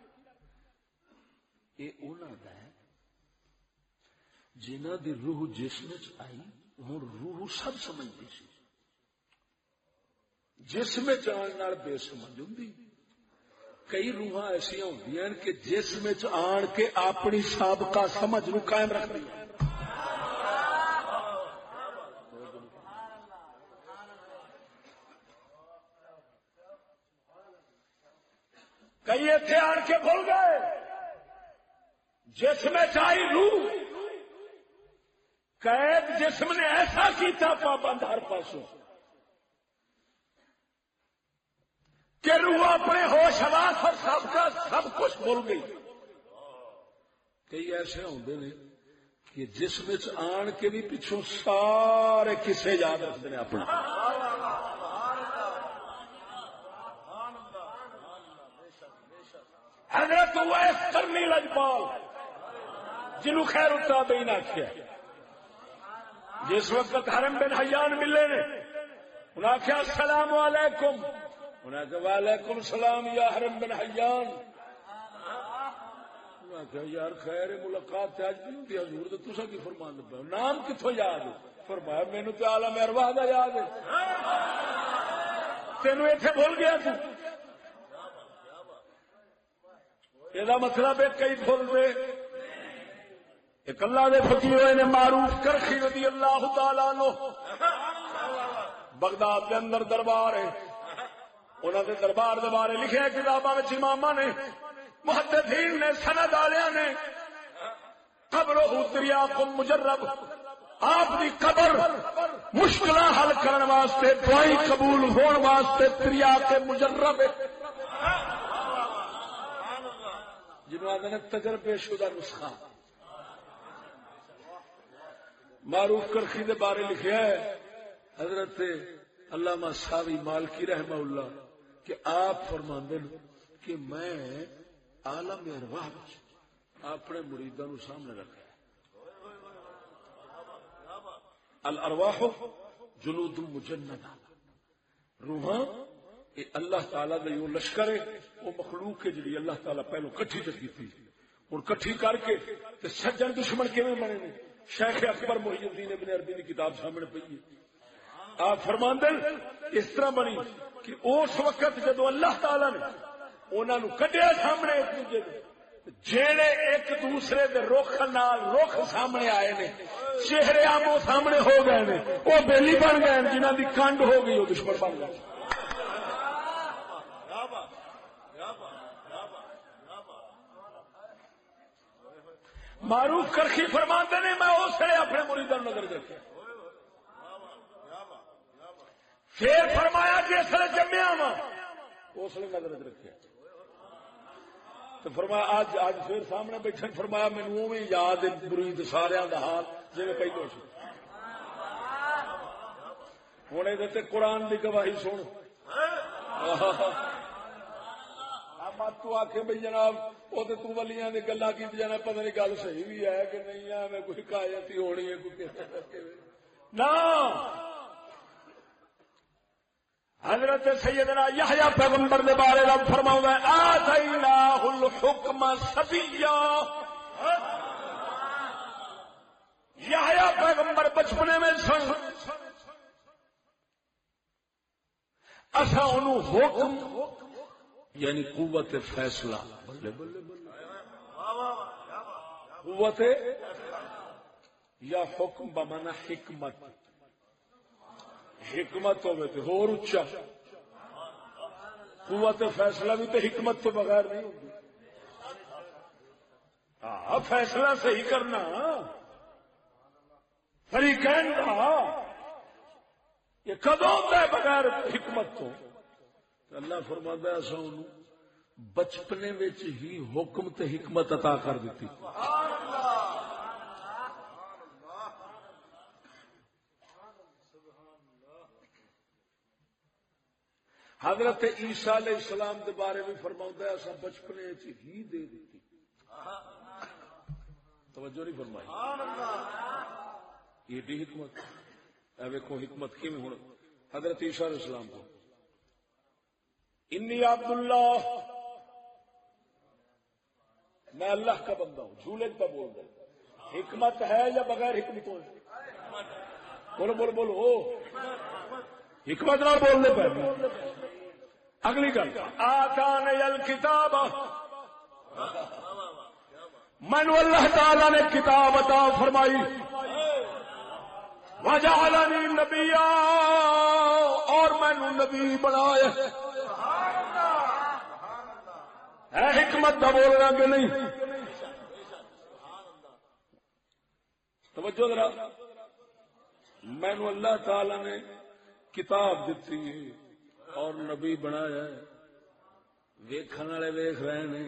یہ انہوں کا ہے جنہ دی روح جسم آئی ہوں روح سب سمجھتی سی جسم آن بے سمجھ ہوں کئی روحاں ایسا ہوں کہ جسم آن کے اپنی سابقہ سمجھ نو قائم رکھ رہی کئی اتنے آن کے بھول گئے جسم چاہی روح قید جسم نے ایسا کیتا پابند ہر پاسوں کہ روح اپنے ہوش حواس اور سب کا سب کچھ بھول گئی کئی ایسے ہوندے نے کہ جسم آن کے بھی پچھوں سارے قصے یاد رکھتے ہیں اپنا حضرت اویس قرنی لجپال جنہوں خیر التابعین آخیا جس وقت حرم بن حیان ملے نے انہوں نے آخیا السلام علیکم انہوں نے کہا وعلیکم السلام یا حرم بن حیان انہوں نے کہا یار خیر ملاقات آج بھی ہوتی حضور تو تسا کی فرمان پہ نام کتوں یاد فرمایا مینوں تو عالم ارواح دا یاد ہے تینوں ایتھے بھول گیا تو یہ مطلب ہے کئی بھول دے ایک اللہ دے فقیر ہوئے نے معروف کرخی رضی اللہ تعالیٰ عنہ بغداد کے اندر دربار ہے انہوں نے دربار دے بارے لکھے کتاباں میں اماماں نے محدثین نے سند والے نے قبرہ تریاق مجرب آپ دی قبر مشکلاں حل کرن واسطے دعائی قبول ہون واسطے تریاق مجرب جنہوں آدھے نے تجربے شدہ نسخہ معروف کرخی دے بارے لکھیا ہے حضرت علامہ ساوی مالکی رحمہ اللہ کہ آپ فرماندے کہ میں عالم ارواح اپنے مریداں نو سامنے رکھا الارواح جنود مجندہ روحاں یہ اللہ تعالی دا یوں لشکر ہے وہ مخلوق ہے جڑی اللہ تعالی پہلو کٹھی کیتی اور کٹھی کر کے تے سجن دشمن کیویں بنے نے شیخ اکبر محی الدین ابن عربی کی کتاب سامنے پئی ہے آپ فرماندے اس طرح بنی کہ اس وقت جدو اللہ تعالی نے انہاں نو کڈیا سامنے ایک دوسرے دے جڑے ایک دوسرے دے رخ نال رخ سامنے آئے نے چہرے آمو سامنے ہو گئے نے وہ بیلی بن گئے جنہاں دی کنڈ ہو گئی وہ دشمن بن گئے معروف کرخی فرماتے نے میں اس نے اپنے مریداں نظر رکھا پھر فرمایا جس نے جمیا وا اس نے نظر رکھا تو فرمایا آج پھر سامنے بیٹھے فرمایا مینوں اوویں یاد ہے مرید سارے دا حال جویں پہلو سی ہن اے تے قرآن دی گواہی سن تو آخ بھائی جناب وہ تو ولیاں دی گلاں کی جانا پتہ نہیں گل صحیح بھی ہے کہ نہیں ہے میں کوئی حکایت ہی ہونی ہے کوئی نہ حضرت سیدنا یحییٰ پیغمبر دے بارے رب فرماؤں ہے آتیناہ الحکم صبیا. یحییٰ پیغمبر بچپنے میں سن اسا انہوں حکم یعنی قوت فیصلہ قوت یا حکم بمانا حکمت حکمت ہوئے تو اور اچھا قوت فیصلہ بھی تو حکمت تو بغیر نہیں ہوگی. ہاں فیصلہ صحیح کرنا فریقین کا یہ کدو ہوتا ہے بغیر حکمت تو. اللہ فرماتا ہے ایسا انہوں بچپنے وچ ہی حکم تے حکمت عطا کر دیتی. حضرت عیسیٰ علیہ السلام کے بارے میں فرماؤں ہے ایسا بچپنے ہی دے دیتی. توجہ نہیں فرمائی یہ بھی حکمت. ویکھو حکمت کی میں حضرت عیسیٰ علیہ السلام کو انی عبداللہ میں اللہ کا بندہ ہوں جھولے کا بول رہا. حکمت ہے یا بغیر حکمتوں ہے؟ بولو بولو بولو حکمت نہ بولنے پہ. اگلی گل آتان الکتاب مینو اللہ تعالی نے کتاب عطا فرمائی وجعلنی نبیا اور مینو نبی بنایا. ہے حکمت کا بولنا کہ نہیں؟ توجہ ذرا. مینو اللہ تعالی نے کتاب دیتی اور نبی بنایا. ویکھن والے ویکھ رہے نے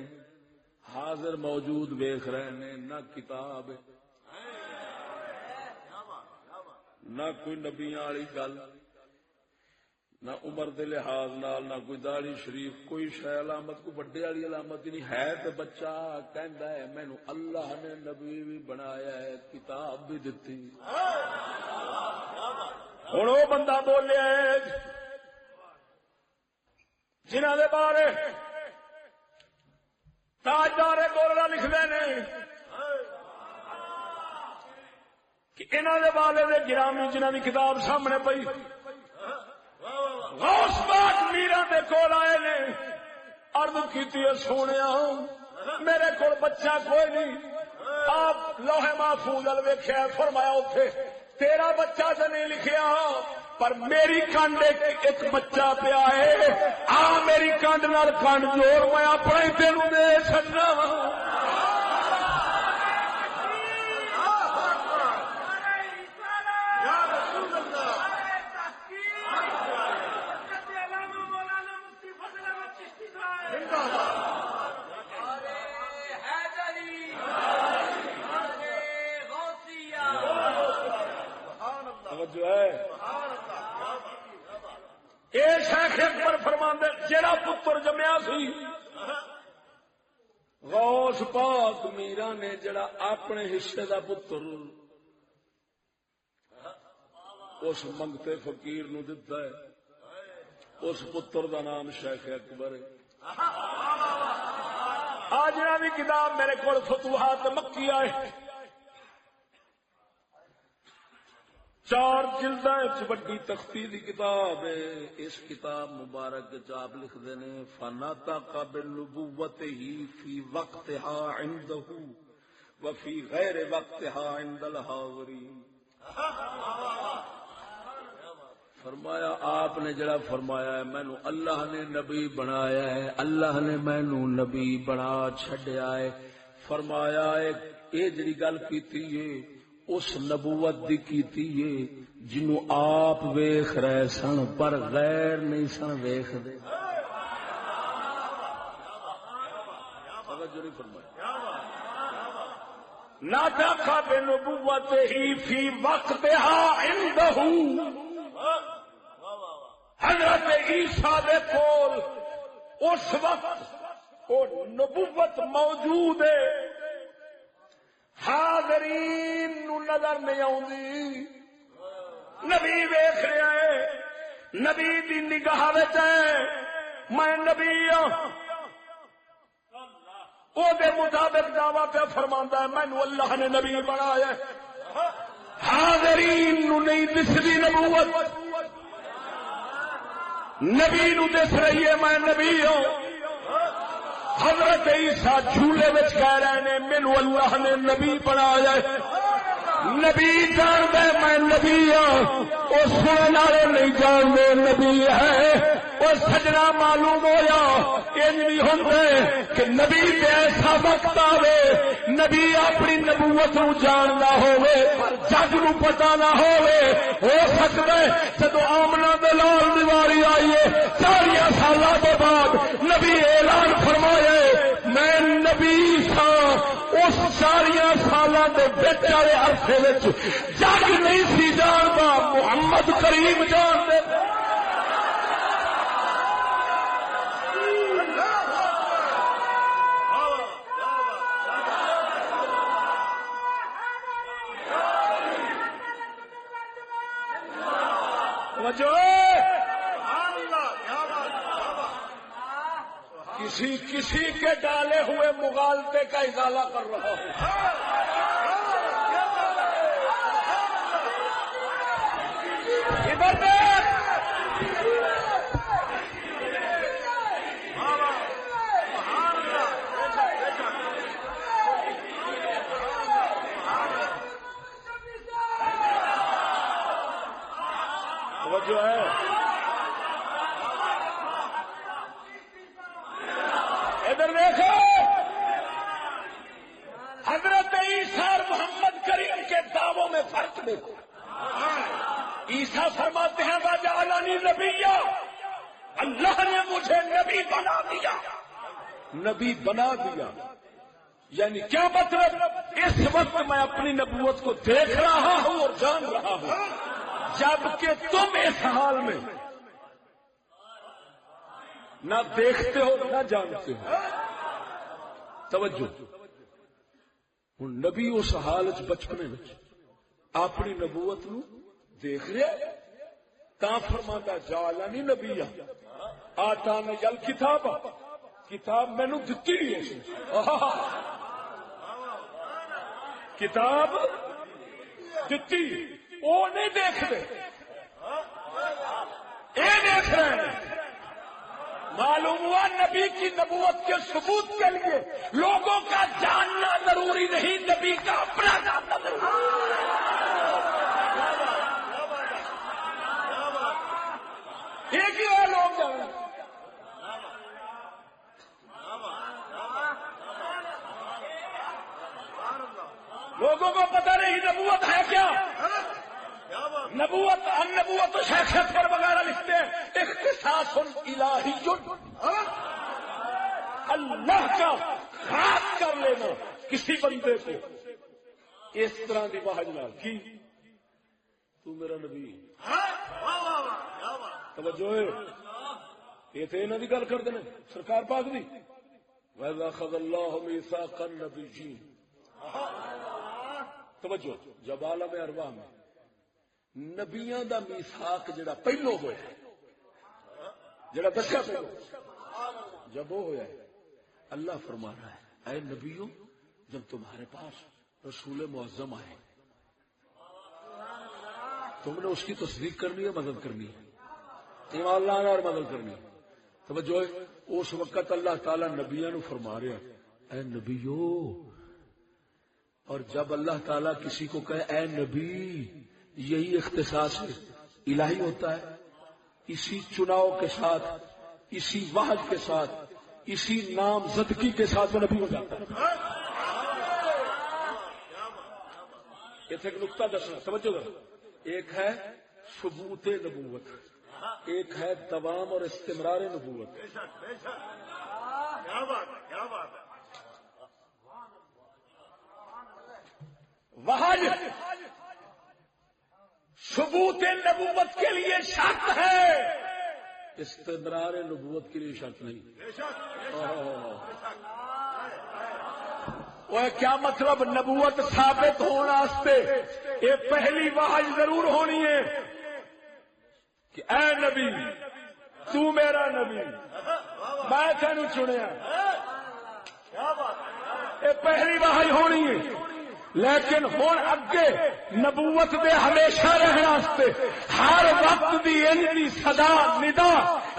حاضر موجود ویکھ رہے نے نہ کتاب نہ کوئی نبیاں والی گل نہ عمر دے لحاظ نال نہ کوئی داڑھی شریف کوئی شے علامت کوئی بڑے والی علامت نہیں ہے. تو بچہ کہندا ہے مینوں اللہ نے نبی بھی بنایا ہے کتاب بھی دتی. ہن او بندہ بولیا ہے جنہاں دے بارے تاجدار گولڑا لکھدے نے کہ انہاں دے بارے دے گرامی جنہاں دی کتاب سامنے پئی غوث پاک میرا دے کول آئے نے عرض کیتی ہے سونیا میرے کول بچہ کوئی نہیں. آپ لوح محفوظ ال ویکھیا فرمایا اوتھے تیرا بچہ تو نہیں لکھیا پر میری کانڈ ایک بچہ پیا ہے. آ میری کانڈ نال کانڈ جوڑ میں اپنا ہی تینوں دے چھڈنا وا. جو ہے اے شیخ اکبر فرماندے جڑا پتر جمیا سی غوث پاک میرا نے جڑا اپنے حصے دا پتر اس منگتے فقیر نو دتا ہے اس پتر دا نام شیخ اکبر ہے. آج بھی کتاب میرے کو فتوحات مکی آئے 4 جلداں بڑی تختی دی کتاب ہے. اس کتاب مبارک آپ لکھتے ہیں فناتا قابل نبوت ہی فی وقتها عنده وفی غیر وقتها عند الحاضرین. فرمایا آپ نے جڑا فرمایا ہے مینو اللہ نے نبی بنایا ہے اللہ نے مینو نبی بنا چھڈیا ہے. فرمایا اے جڑی گل کیتی ہے اس نبوت دی کیتی ہے جنوں آپ ویکھ رہے سن پر غیر نہیں سن ویکھ دے. ناطق بنبوتہ فی وقتها عنده حضرت عیسیٰ دے کول اس وقت وہ نبوت موجود ہے حاضرین نو نظر نہیں آؤندی نبی دی نگاہ وچ ہے میں نبی ہاں، او دے مطابق دعویٰ پہ فرماندا ہے مینوں اللہ نے نبی بنایا ہے. حاضرین نو نہیں دسدی نبوت، نبی نو دس رہی ہے میں نبی ہوں. حضرت عیسیٰ جھولے وچ کہہ رہے ہیں مینوں اللہ نے نبی بنایا ہے. نبی جاندا ہے میں نبی ہوں، او سنن والے نہیں جانتے نبی ہے. اور سجنا معلوم ہویا انج نہیں ہوندے کہ نبی تے ایسا وقت آوے نبی اپنی نبوت نو جاندا ہوے جگ نو پتہ نہ ہوے. ہو سکدا ہے جدو آمنہ دے لال دیواری آئی ہے 40 سالاں دے بعد نبی اعلان فرمائے میں نبی ساں. اس 40 سالاں دے وچ والے عرصے وچ جگ نہیں سی جاندا، محمد کریم جانتے. کسی کے ڈالے ہوئے مغالطے کا ازالہ کر رہا ہوں. ادھر دیکھ جو ہے ادھر دیکھو حضرت عیسیٰ اور محمد کریم کے دعووں میں فرق دیکھو. عیسیٰ فرماتے ہیں وجعلنی نبیا، اللہ نے مجھے نبی بنا دیا. نبی بنا دیا یعنی کیا مطلب؟ اس وقت میں اپنی نبوت کو دیکھ رہا ہوں اور جان رہا ہوں، جبکہ تم اس حال میں نہ دیکھتے ہو نہ جانتے ہو. توجہ، ہوں نبی اس حال بچپنے میں اپنی نبوت نو دیکھ رہے تا فرماتا جعلنی نبیا آتانی الکتاب، کتاب مینوں دتی ہے، کتاب دتی. وہ نہیں دیکھتے، یہ دیکھ رہے ہیں. معلوم ہوا نبی کی نبوت کے ثبوت کے لیے لوگوں کا جاننا ضروری نہیں، نبی کا اپنا جاننا ضروری. ایک ہی ہے لوگ جانا. لوگوں کو پتہ نہیں نبوت ہے کیا. نبوت النبوت شیخیت پر وغیرہ لکھتے ہیں اختصاص الہی، اللہ کا خاص کر لینا کسی بندے کو اس طرح کی بحث نہ کی تو میرا نبی. توجہ یہ تو انہوں کی گل کرتے ہیں سرکار پاک دی وَإِذَا أَخَذَ اللَّهُ مِيثَاقَ النَّبِيِّينَ. توجہ، جب عالم ارواح میں نبیاں دا میثاق جڑا پہلو ہویا ہے، جڑا دسیا پہلو جب وہ ہویا ہے، اللہ فرما رہا ہے اے نبیوں جب تمہارے پاس رسول معظم آئے تم نے اس کی تصدیق کرنی ہے، مدد کرنی ہے، ایمان لانا اور مدد کرنی ہے. توجہ، اس وقت اللہ تعالی نبیوں نو فرما رہا ہے اے نبیو. اور جب اللہ تعالیٰ کسی کو کہے اے نبی، یہی اختصاص الہی ہوتا ہے. اسی چناؤ کے ساتھ، اسی وحج کے ساتھ، اسی نام زدگی کے ساتھ وہ نبی ہو جاتا ہے. ایک نقطہ دسنا سمجھو گا. ایک ہے ثبوت نبوت، ایک ہے دوام اور استمرار نبوت. وحج ثبوت نبوت کے لیے شرط ہے، استمرار نبوت کے لیے شرط نہیں. وہ کیا مطلب؟ نبوت ثابت ہونے واسطے یہ پہلی وحج ضرور ہونی ہے، کہ اے نبی تو میرا نبی میں تینوں چنیا. یہ پہلی وحی ہونی ہے. لیکن ہن اگے نبوت دے ہمیشہ رہنے واسطے ہر وقت دی ان دی صدا ندا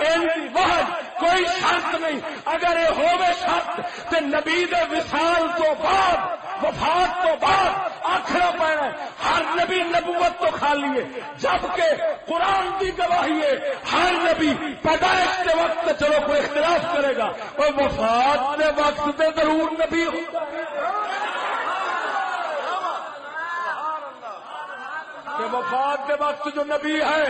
ان دی وحی کوئی شرط نہیں. اگر یہ ہوے شرط تے نبی دے وصال تو بعد وفات تو بعد آخر پینا ہر نبی نبوت تو خالی ہے. جبکہ قرآن کی گواہی ہے ہر نبی پیدائش کے وقت چلو کوئی اختلاف کرے گا اور وفات کے وقت تے ضرور نبی ہوگا کہ وفات کے وقت جو نبی ہے.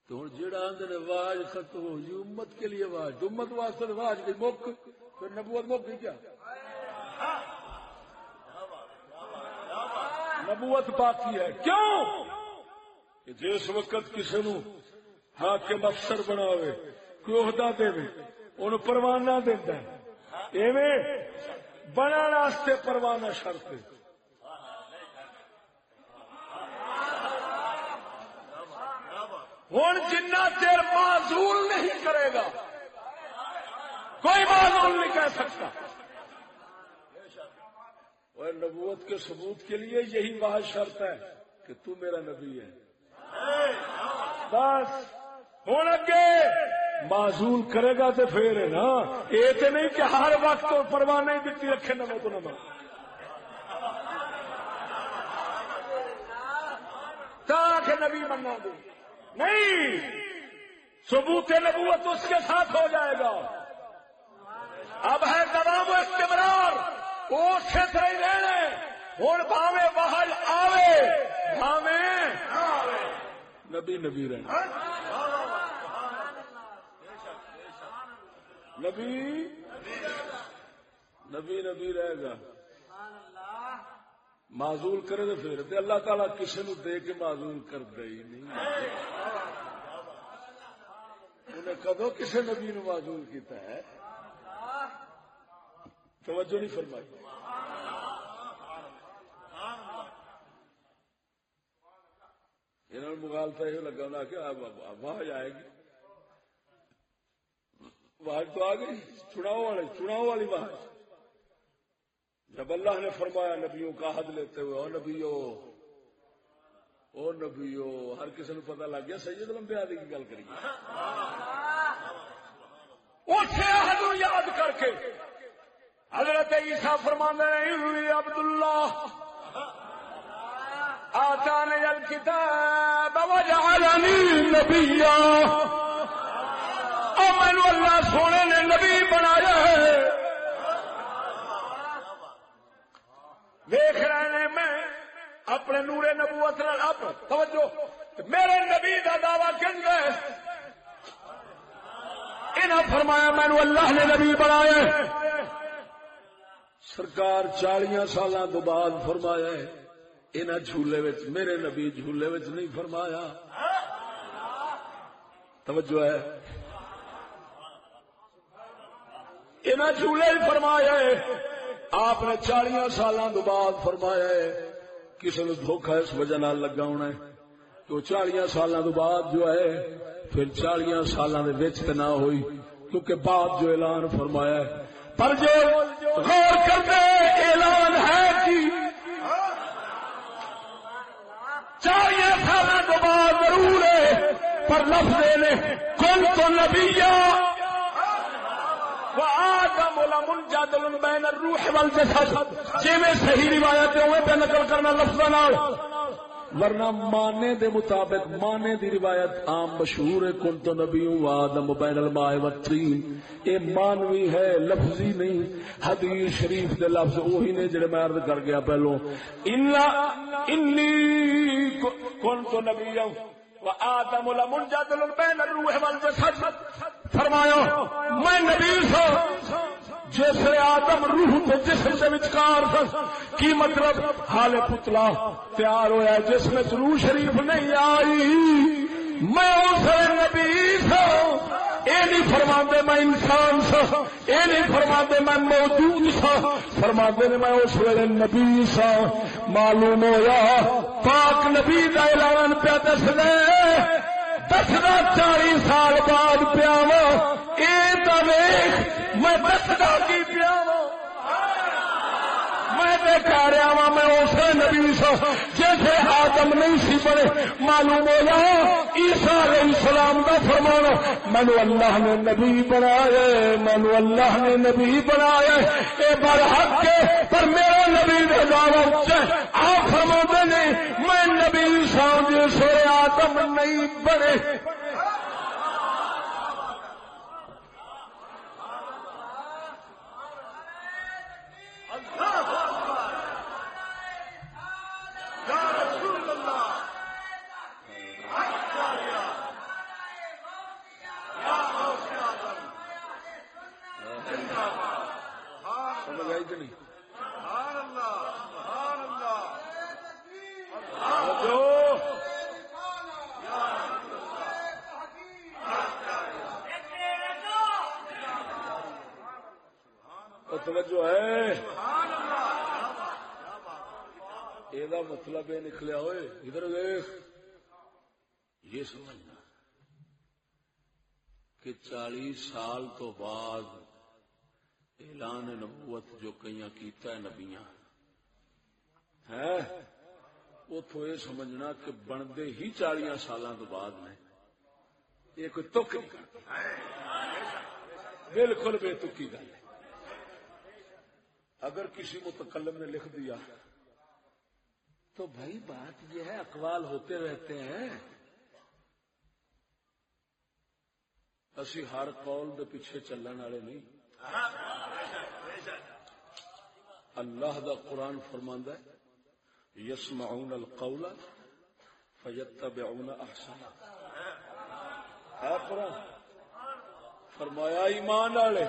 تو ہوں جہاں آدھے آواز ختم ہو جی امت کے لیے آواز امت واسطے آواز کی مک پھر نبوت مک گئی کیا؟ نبوت باقی ہے. کیوں کہ جس وقت کسی نو حاکم افسر بناوے کوئی عہدہ دے انہوں پروانہ دیتا ہے ایویں بنانے واسطے پروانہ شرط ہے. ہوں جنہ چیر معزول نہیں کرے گا کوئی معزول نہیں کہہ سکتا. اور نبوت کے ثبوت کے لیے یہی واحد شرط ہے کہ تو میرا نبی ہے. بس ہوں اگے معزول کرے گا تو پھر ہے نا. یہ تو نہیں کہ ہر وقت پرواہ نہیں دیتی رکھے نمو تو نمو تاکہ نبی بننا دے نہیں. ثبوت نبوت اس کے ساتھ ہو جائے گا. اب ہے دوام و استمرار اسے ہی رہنے. ہوں بھاوے بحل آوے بھاوے نبی نبی رہنا نبی نبی نبی رہے گا. معزول کرے تو پھر اللہ تعالیٰ کسی نو دے کے معزول کر دے ہی نہیں. انہیں کدو کسی نبی نو معزول کیتا ہے توجہ نہیں فرمائی. انہوں نے مغالطہ یہ لگا ہونا کہ آواز آئے گی. آواز تو آ گئی چناؤ والی آواز. جب اللہ نے فرمایا نبیوں کا حد لیتے ہوئے او نبیو ہر کسی کو پتہ لگ گیا سید الانبیاء کی گل کریے. اسے عہد یاد کر کے حضرت عیسیٰ فرماندے ہیں عبداللہ آتانی الکتاب وجعلنی نبیا. اور مینو اللہ سونے نے نبی بنایا ہے. دیکھ رہے ہیں میں اپنے نور نبوت اب توجہ میرے نبی کا دعویٰ کن گئے انہیں فرمایا میں نے اللہ نے نبی بنایا. سرکار 40 سالاں تو بعد فرمایا ہے انہیں جھولے وچ میرے نبی جھولے وچ نہیں فرمایا. توجہ ہے انہیں جھولے ہی فرمایا ہے. آپ نے 40 سالاں تو بعد فرمایا ہے. کسی نے دھوکھا اس وجہ نال لگا ہونا ہے تو 40 سالاں تو بعد جو ہے پھر 40 سالاں دے وچ تے نہ ہوئی کیونکہ بعد جو اعلان فرمایا ہے. پر جو غور کرتے اعلان ہے کہ 40 سالاں تو بعد ضرور ہے پر لفظ نے کن تو نبیا وآدم لمنجدل بین الروح والجسد. جی میں صحیح روایت ہوئے پہ نقل کرنا لفظ نال ورنہ معنی دے مطابق معنی دی روایت عام مشہور ہے کن تو نبی وآدم بین الماء والطین. یہ معنوی ہے لفظی نہیں. حدیث شریف دے لفظ وہی نے جڑے میں عرض کر گیا پہلو انی کن تو نبی وآدم لمنجدل بین الروح والجسد. فرمایا میں نبی سا جس آدم روح تے جسم کے وچکار سا. کی مطلب حال پتلا تیار ہویا جس میں روح شریف نہیں آئی. میں اس نبی سا. اے نہیں فرماندے میں انسان سا. اے نہیں فرماندے میں موجود سا. فرماندے نے میں اس ویلے نبی سا. معلوم ہویا پاک نبی دا اعلان پیا دسدا 40 سال بعد پیاو اے تے ویکھ میں دسدا کی پیاو میں دیکھا رہا وا میں اس نبی سو جیسے آدم نہیں سی بنے معلوم ہوا عیسیٰ علیہ السلام کا فرمانا مینو اللہ نے نبی بنایا مینو اللہ نے نبی بنایا اے برحق کے پر میرا نبی آپ فرما نے میں نبی سا جیسے آدم نہیں بنے توجہ ہے یہ مطلب یہ نکلیا ہوئے ادھر دیکھ یہ سمجھنا کہ 40 سال تو بعد اعلان نبوت جو کئیاں کیتا ہے نبیاں ہے اتو یہ سمجھنا کہ بندے ہی 40 سالاں تو بعد نے یہ کوئی تک نہیں کرتا بالکل بے تکی گل ہے اگر کسی متکلم نے لکھ دیا تو بھائی بات یہ ہے اقوال ہوتے رہتے ہیں اسی ہر قول دے پیچھے چلن والے نہیں اللہ دا قرآن فرماندا ہے یسمعون القول فیتبعون احسنہ ہے قرآن فرمایا ایمان والے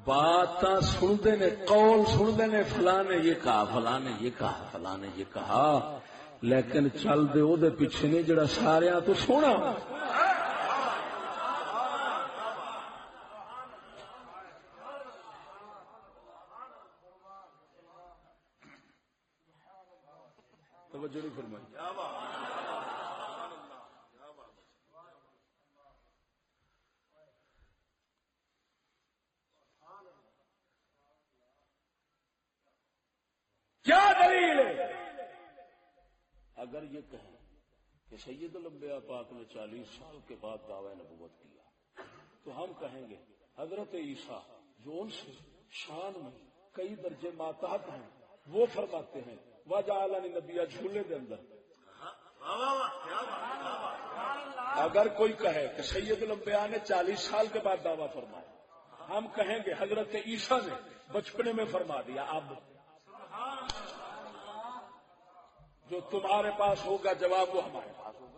بات سنتے نے قول سنتے نے فلاں نے یہ کہا فلاں نے یہ کہا فلاں نے یہ کہا لیکن چل دے او دے پیچھے نہیں جڑا سارے تو سونا توجہ نہیں فرمائی کیا دلیل ہے اگر یہ کہیں کہ سید الانبیاء پاک نے 40 سال کے بعد دعوی نبوت کیا تو ہم کہیں گے حضرت عیسیٰ جو ان سے شان میں کئی درجے ماتحت ہیں وہ فرماتے ہیں وجعلنی نبیّا جھولے دے اندر اگر کوئی کہے کہ سید الانبیاء نے 40 سال کے بعد دعویٰ فرمایا ہم کہیں گے حضرت عیسیٰ نے بچپنے میں فرما دیا اب جو تمہارے پاس ہوگا جواب وہ ہمارے پاس ہوگا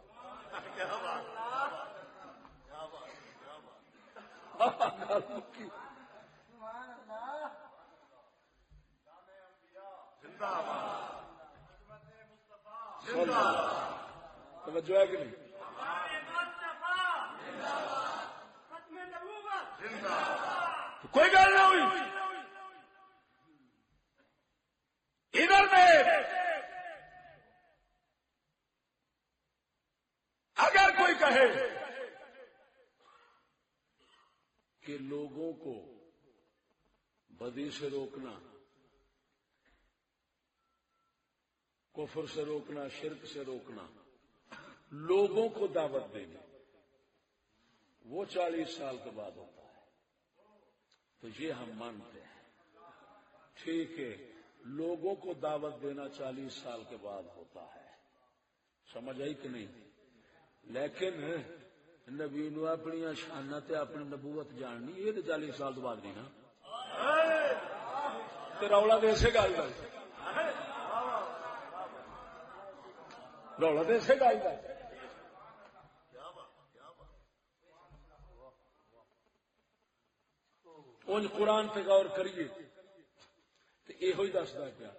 توجہ ہے کہ نہیں کوئی گل نہ ہوئی ادھر میں اگر کوئی کہے کہ لوگوں کو بدی سے روکنا کفر سے روکنا شرک سے روکنا لوگوں کو دعوت دینا وہ 40 سال کے بعد ہوتا ہے تو یہ ہم مانتے ہیں ٹھیک ہے لوگوں کو دعوت دینا 40 سال کے بعد ہوتا ہے سمجھ آئی کہ نہیں لیکن نبی نو اپنی شانہ تے اپنی نبوت جاننی یہ تو 40 سال تو بعد نہیں نا رولا تو اسے گل کا رولا تو اسے گل کا ان قرآن پہ غور کریے تو یہ دستا پیا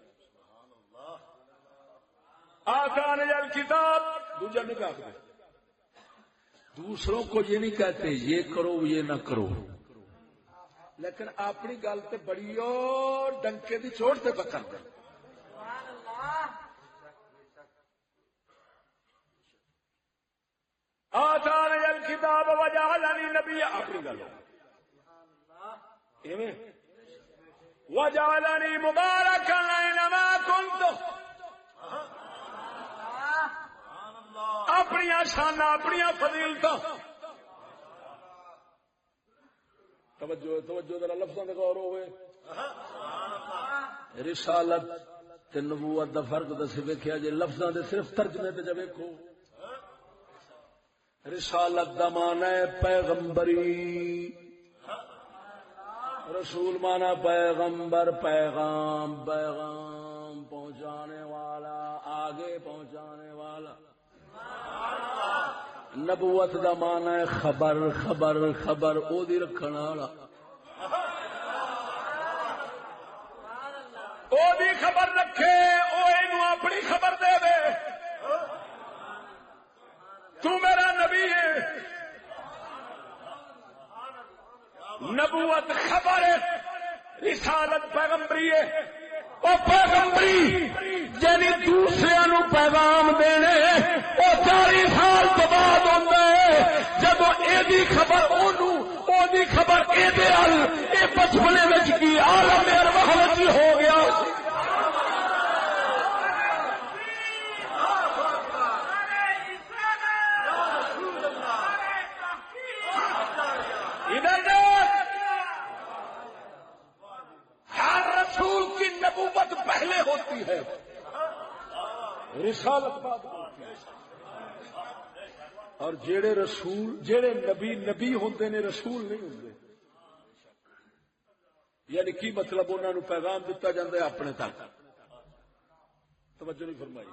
آسان کتاب دوجا نہیں کہتے دوسروں کو یہ نہیں کہتے یہ کرو یہ نہ کرو لیکن اپنی گل تے بڑی اور ڈنکے دی چوٹ تے پکڑ دے الکتاب وجعلنی نبیا اپنی گل ایویں وجعلنی مبارکا اینما کنت اپنی شان اپنی فضیلتاں توجہ ذرا لفظاں تے غور ہوئے رسالت تے نبوت دا فرق دس ویکھیا جے لفظاں دے صرف ترجمے تے جے ویکھو رسالت دا معنی ہے پیغمبری رسول معنی پیغمبر پیغام پہنچانے والا آگے پہنچانے والا نبوت دا معنی ہے خبر او دی رکھن والا او دی خبر رکھے او اینو اپنی خبر دے دے تو میرا نبی ہے نبوت خبر ہے رسالت پیغمبری ہے او پیغمبری یعنی دوسرے نو پیغام دینے او 40 سال تو بعد ہوتا ہے جب ایدی خبر اونوں او دی خبر اے دے ال اے بچپنے وچ کی عالم ارواح وچ ہو گیا نبوت پہلے ہوتی ہے رسالت بعد ہوتی ہے اور جڑے رسول جڑے نبی ہوندے نے رسول نہیں ہوندے یعنی کی مطلب انہاں نو پیغام دتا جاندا ہے اپنے تک توجہ نہیں فرمائی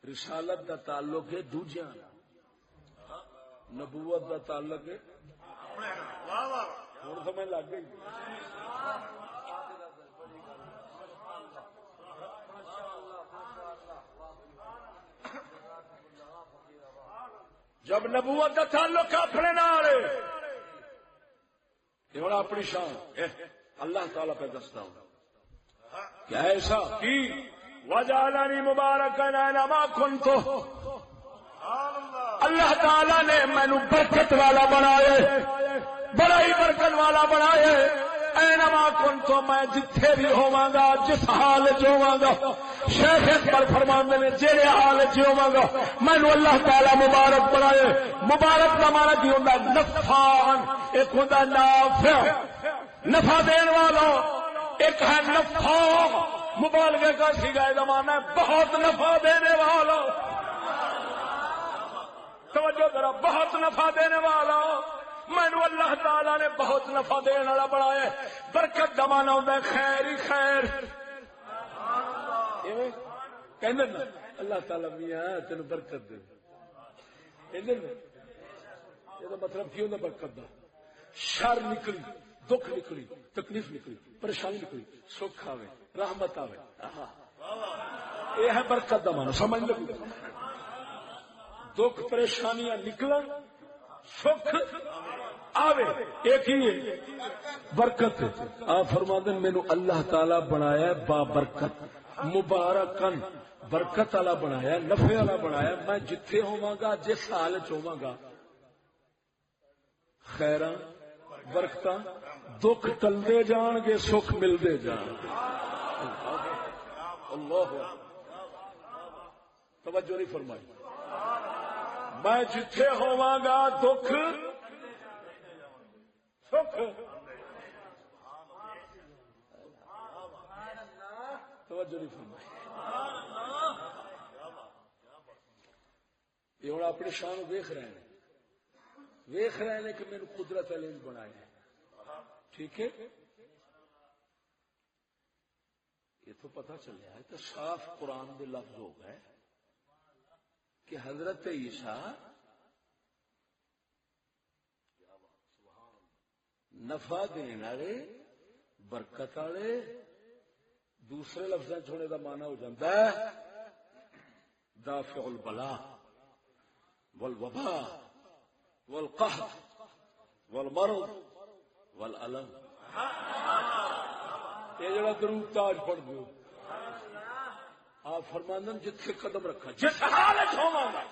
رسالت دا تعلق ہے دوجیاں نبوت دا تعلق ہے ہوں سمجھ لگ گئی جب نبوت کا تعلق اپنے نال ہوں اپنی شان اللہ تعالیٰ پہ دستا ہوں کیا ایسا کی وجعلنی مبارکا اینما کنت اللہ تعالیٰ نے مینو برکت والا بنائے بڑا ہی برکت والا بنائے اینما کنت میں جتھے بھی ہوواں گا جس حال چ ہوواں گا شیخ اکبر فرماندے نے جہڑے حال چ ہوواں گا مینوں اللہ تعالی مبارک بنائے مبارک کا معنی کی ہوندا نفعان ایک ہوندا نافع نفع دین والا ایک ہے نفع مبالغے کا سیگا زمانہ ہے بہت نفع دینے والا توجہ ذرا بہت نفع دینے والا مینو اللہ تعالی نے بہت نفع دینے والا بنایا برکت دا معنی ہوندا ہے خیر ہی خیر کہندے نا اللہ تعالی میاں تینوں برکت دے کہندے نا یہ مطلب کی ہوندا برکت دا شر نکلی دکھ نکلی تکلیف نکلی پریشانی نکلی سکھ آوے رحمت آوے یہ ہے برکت دا معنی سمجھ لگی دکھ پریشانیاں نکلن سکھ آوے ایک ہی ہے برکت آپ فرماتے ہیں مینو اللہ تعالی بنایا با برکت مبارکن برکت والا بنایا نفع والا بنایا میں جتھے ہوواں گا جس حال چ ہوواں گا خیراں برکتاں دکھ ٹلدے جان گے سکھ ملدے جان گے اللہ توجہ نہیں فرمائی میں جتھے ہوواں گا دکھ سکھ توجہ نہیں فرمائی یہ ہوں اپنی شان ویخ رہے ہیں کہ میرے قدرت علیہ بنائے ہیں ٹھیک ہے یہ تو پتہ چلیا ہے تو صاف قرآن دے لفظ ہو گئے کہ حضرت عیسیٰ نفع دین والے برکت والے دوسرے لفظ چھوڑنے کا معنی ہو جاتا ہے دافع البلاء والوباء والقحط والمرض والالم یہ جڑا درود تاج پڑھ دو آپ فرماندن جتھے قدم رکھا جس حالت ہوواں گا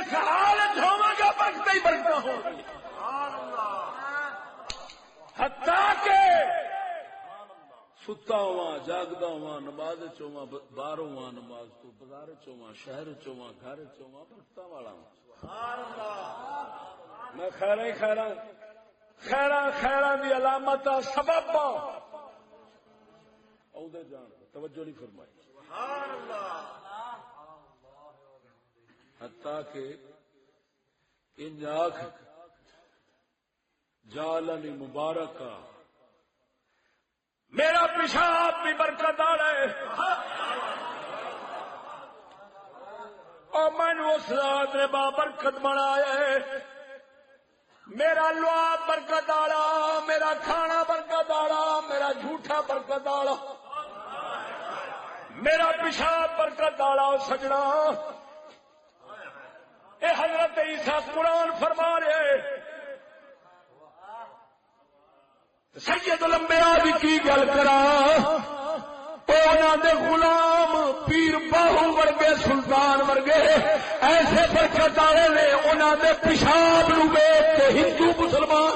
جس حالت ہوگا گا برکت ہی برکت ہوگی. حتیٰ کہ ستا ہوا جاگدا ہوا نماز چواں باہر ہوا نماز تو بازار چواں شہر چواں گھر چواں برکت والا میں خیراں دی علامت سبب اودے جان توجہ نہیں فرمائی. حتیٰ کہ ان آنکھ جالنی مبارکہ میرا پیشاب بھی برکت آ رہے اور میں نے اس رات نے بابرکت بنایا. میرا لعاب برکت آڑا میرا کھانا برکت آڑا میرا جھوٹا برکت آڑا میرا پیشاب برکت آڑا. سجنا اے حضرت عیسیٰ قرآن فرما رہے سید الانبیاء دی کی گل کرا انہاں دے غلام پیر باہو ورگے سلطان ورگے ایسے برکت والے نے انہاں دے پیشاب نو ویکھ کے ہندو مسلمان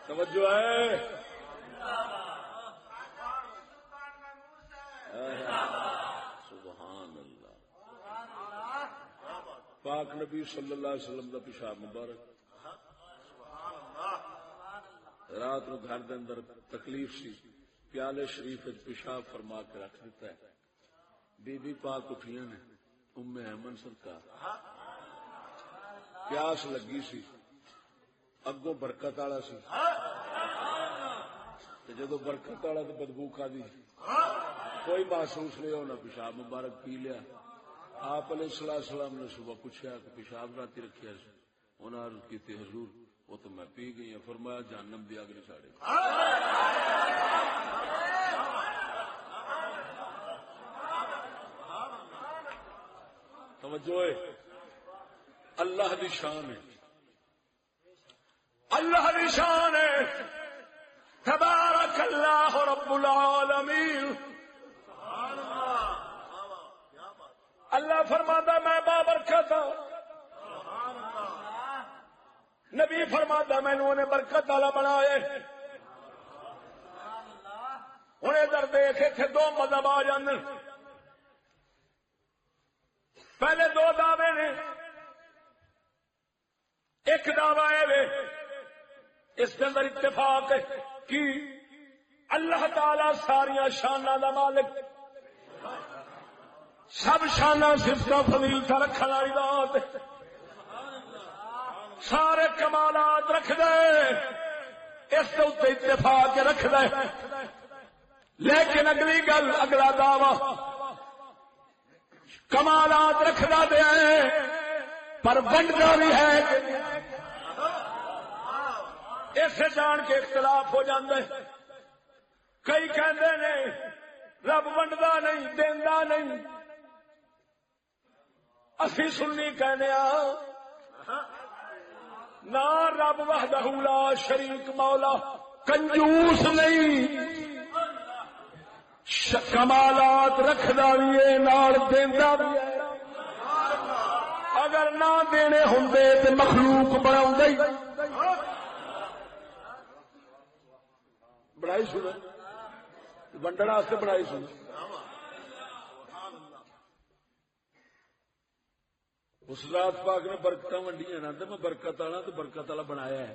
توجہ ہے. سبحان اللہ. پاک نبی صلی اللہ علیہ وسلم دا پیشاب مبارک رات نو گھر دے اندر تکلیف سی پیالے شریف پیشاب فرما کے رکھ دیتا ہے. بی بی پاک اٹھیاں نے ام ایمن سرکار پیاس لگی سی اگوں برکت والا سی جدو برکت والا تو بدبو کھا دی کوئی محسوس نہیں ہونا پیشاب مبارک پی لیا. آپ علیہ السلام نے صبح پوچھا کہ پیشاب رات رکھا سی انہوں نے عرض کی حضور وہ تو میں پی گئی ہوں. فرمایا جہنم دی اگ نہیں ساڑے. توجہ ہے. اللہ دی شان ہے اللہ دی شان ہے. تبارک اللہ رب العالمین. اللہ فرماتا میں بابرکت ہوں. نبی فرماتا میں نے برکت والا بنایا. ہوں ادھر دیکھ اتنے دو مذہب آ جاندے. پہلے دو دعوے نے. ایک دعوی ہے اس کے اندر اتفاق ہے کہ اللہ تعالی ساریا شانہ دا مالک سب شانہ صفت فضیلت رکھنے والی ذات سارے کمالات رکھ دے اس کے اتنے اتفاق رکھ دے. لیکن اگلی گل اگلا دعوی کمالات رکھنا دیا ہے پر بنڈا بھی ہے. اسے جان کے اختلاف ہو جاندے. کئی کہندے نے رب ونڈدا نہیں دیندا نہیں. اسی سنی کہنے نہ رب وحدہ لا شریک مولا کنجوس نہیں. کمالات رکھدا بھی ہے نال دیندا بھی ہے. اگر نہ دینے ہوندے تے مخلوق بناوندا ہی بڑائی سنا ونڈن واسطے بڑائی سنا. اس ذات پاک نے برکت ونڈیاں نہ میں برکت والا تو برکت والا بنایا ہے.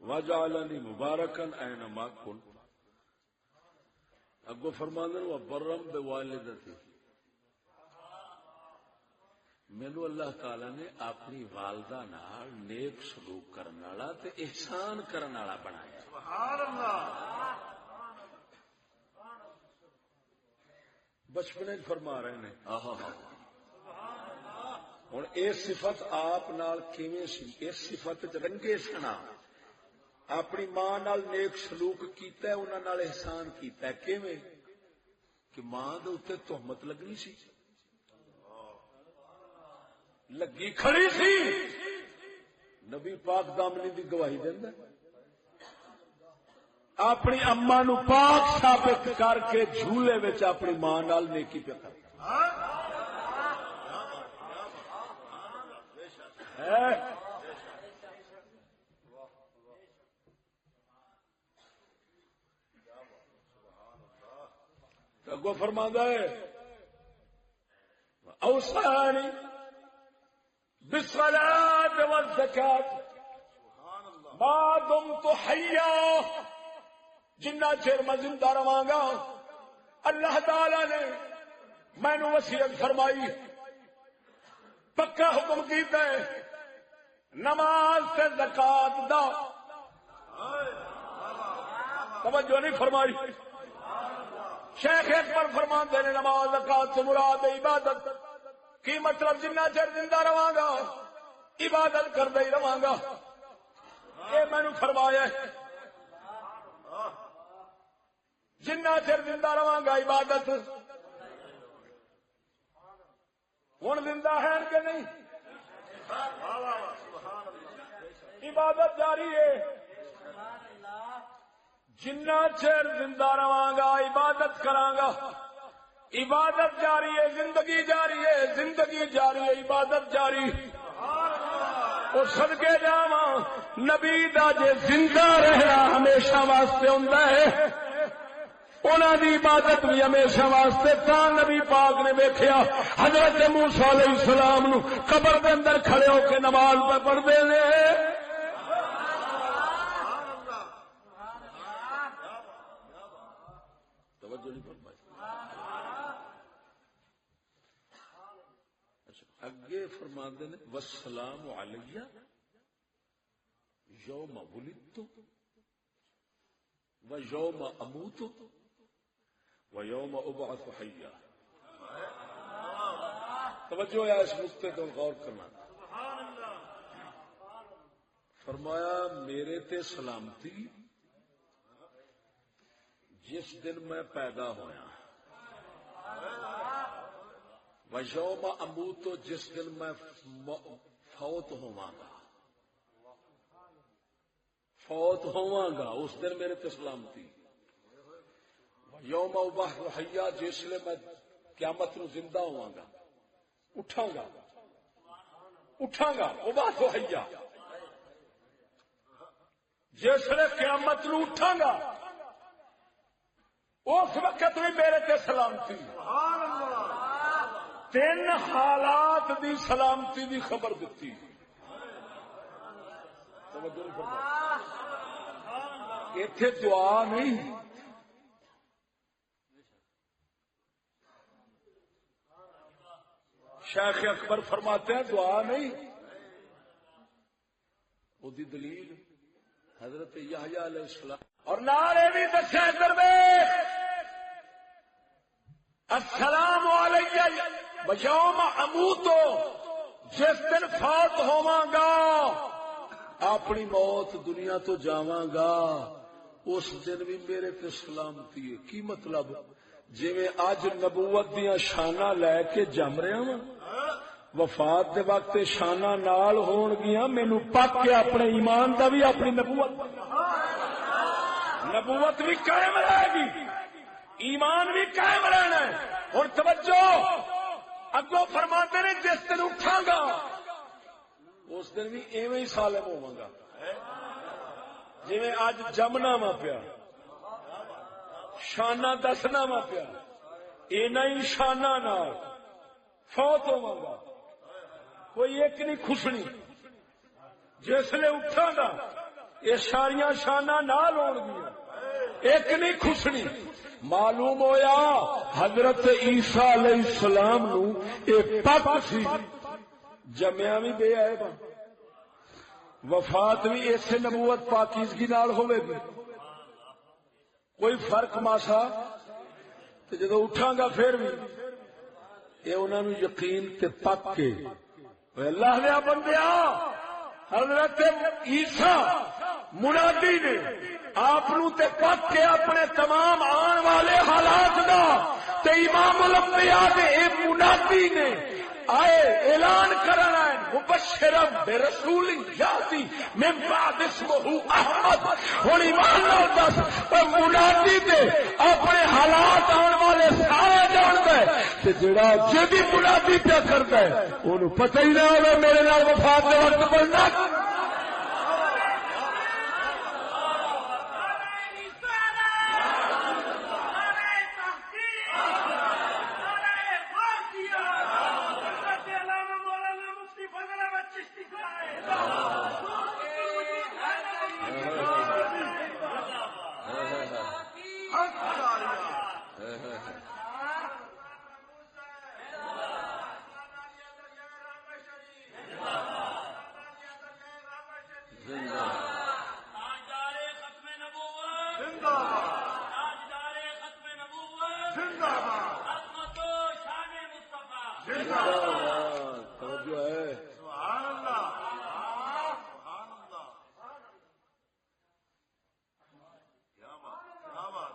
وجعلنی مبارکن اینما کنت. اگو فرماندے وبرم بوالدتی. مینو اللہ تعالی نے اپنی والدہ نال نیک سلوک کرنے والا تے احسان کرنے والا بنایا. سبحان اللہ. بچپنے فرما رہے ہیں ہوں یہ صفت آپ نال کیویں سی؟ اس صفت چ رنگے سنا اپنی ماں نال نیک سلوک کیتا ہے، انہاں نال احسان کیتا ہے، کیویں کہ ماں دے اوتے تہمت لگنی سی، لگی کھڑی سی، نبی پاک دامنی دی گواہی دیندا اپنی اما نو پاک ثابت کر کے جھولے وچ اپنی ماں نال نیکی پہ کرتا اگو فرماندا ہے اوصانی بالصلاۃ والزکاۃ ما دمت حیا، جنہ چر میں زندہ رہاں گا اللہ تعالی نے مینوں وصیت فرمائی، پکا حکم کیتا ہے نماز سے زکات دا، توجہ نہیں فرمائی۔ شیخ اکبر فرماندے نے نماز زکات سے مراد عبادت، کی مطلب جنہ چر زندہ رہاں گا عبادت کردا ہی رہاں گا، یہ میں نے فرمایا ہے جنہ چر زندہ رہاں گا عبادت۔ ہوں زندہ ہے کہ نہیں؟ عبادت جاری ہے، جنہ چر زندہ رہاں گا عبادت کراں گا، عبادت جاری ہے، زندگی جاری ہے، زندگی جاری ہے، عبادت جاری۔ اور صدقے جاواں نبی دا جے زندہ رہنا ہمیشہ واسطے ہوندا ہے، انہاں دی عبادت بھی ہمیشہ واسطے۔ تا نبی پاک نے ویکھیا حضرت موسیٰ علیہ السلام نو قبر دے اندر کھڑے ہو کے نماز پہ پڑھدے نے۔ توجہ نہیں فرمائی۔ اگے فرماندے نے والسلام علیہ یوم ولدت و یوم اموت و یوم ابعث حیا۔ توجہ ہے اس نقطے کو غور کرنا۔ فرمایا میرے تے سلامتی جس دن میں پیدا ہویا، وَيَوْمَ أَمُوتُ جس دن میں فوت ہواں گا، فوت ہواں گا اس دن میرے تے سلامتی۔ وَيَوْمَ أُبْعَثُ حَيًّا جس لئے میں قیامت نو زندہ ہواں گا، اٹھاں گا، اٹھاں گا، أُبْعَثُ حَيًّا جس لئے قیامت نو اٹھاں گا، اس وقت بھی میرے تے سلامتی۔ تین حالات دی سلامتی دی خبر دیتی۔ ایتھے دعا نہیں، شیخ اکبر فرماتے ہیں دعا نہیں، وہ دی دلیل حضرت یحییٰ علیہ السلام اور نعرے بھی دسے درویش السلام علیہ ویوم اموت جس دن فوت ہوواں گا، اپنی موت دنیا تو جاواں گا، اس دن بھی میرے تے سلامتی ہے۔ کی مطلب؟ جویں اج نبوت دیاں شاناں لے کے جم رہا ہاں، وفات دے وقت شاناں نال ہون گیاں، مینوں پک کے اپنے ایمان دا بھی اپنی نبوت بھی قائم رہے گی، ایمان بھی قائم رہنا ہے۔ اور توجہ اگوں فرماتے نے جس دن اٹھاں گا اس دن بھی ایویں ہی سالم ہوواں گا، جویں اج جمنا وا پیا، شانہ دسنا وا پیا، اینا ہی شانہ نال فوت ہوواں گا، کوئی ایک نہیں خسنی۔ جس لئے اٹھاں گا یہ ساریاں شانہ نال ہون گیاں، ایک نہیں خسنی۔ معلوم ہویا حضرت عیسیٰ علیہ السلام نو ایک پاک سی، جمعہ بھی بے عیب، وفات بھی ایسے نبوت پاکیزگی نال ہوئے گی، کوئی فرق ماسا۔ تو جدو اٹھاں گا پھر بھی یہ انہوں نے یقین تے پک کے اللہ دیا بندیا حضرت عیسیٰ منادی نے آپ پک کے اپنے تمام آن والے حالات دا تے امام الانبیاء دے اے منادی نے آئے اعلان کرنا ہے مبشرم برسول یاتی من بعد اسمہ احمد. ہن ایمان نال دس او منادی تے اپنے حالات آن والے سارے جاندا ہے تے جڑا جدی منادی پیا کردا ہے اونوں پتہ ہی نہ ہوے میرے نال وفات دے وقت پڑھنا.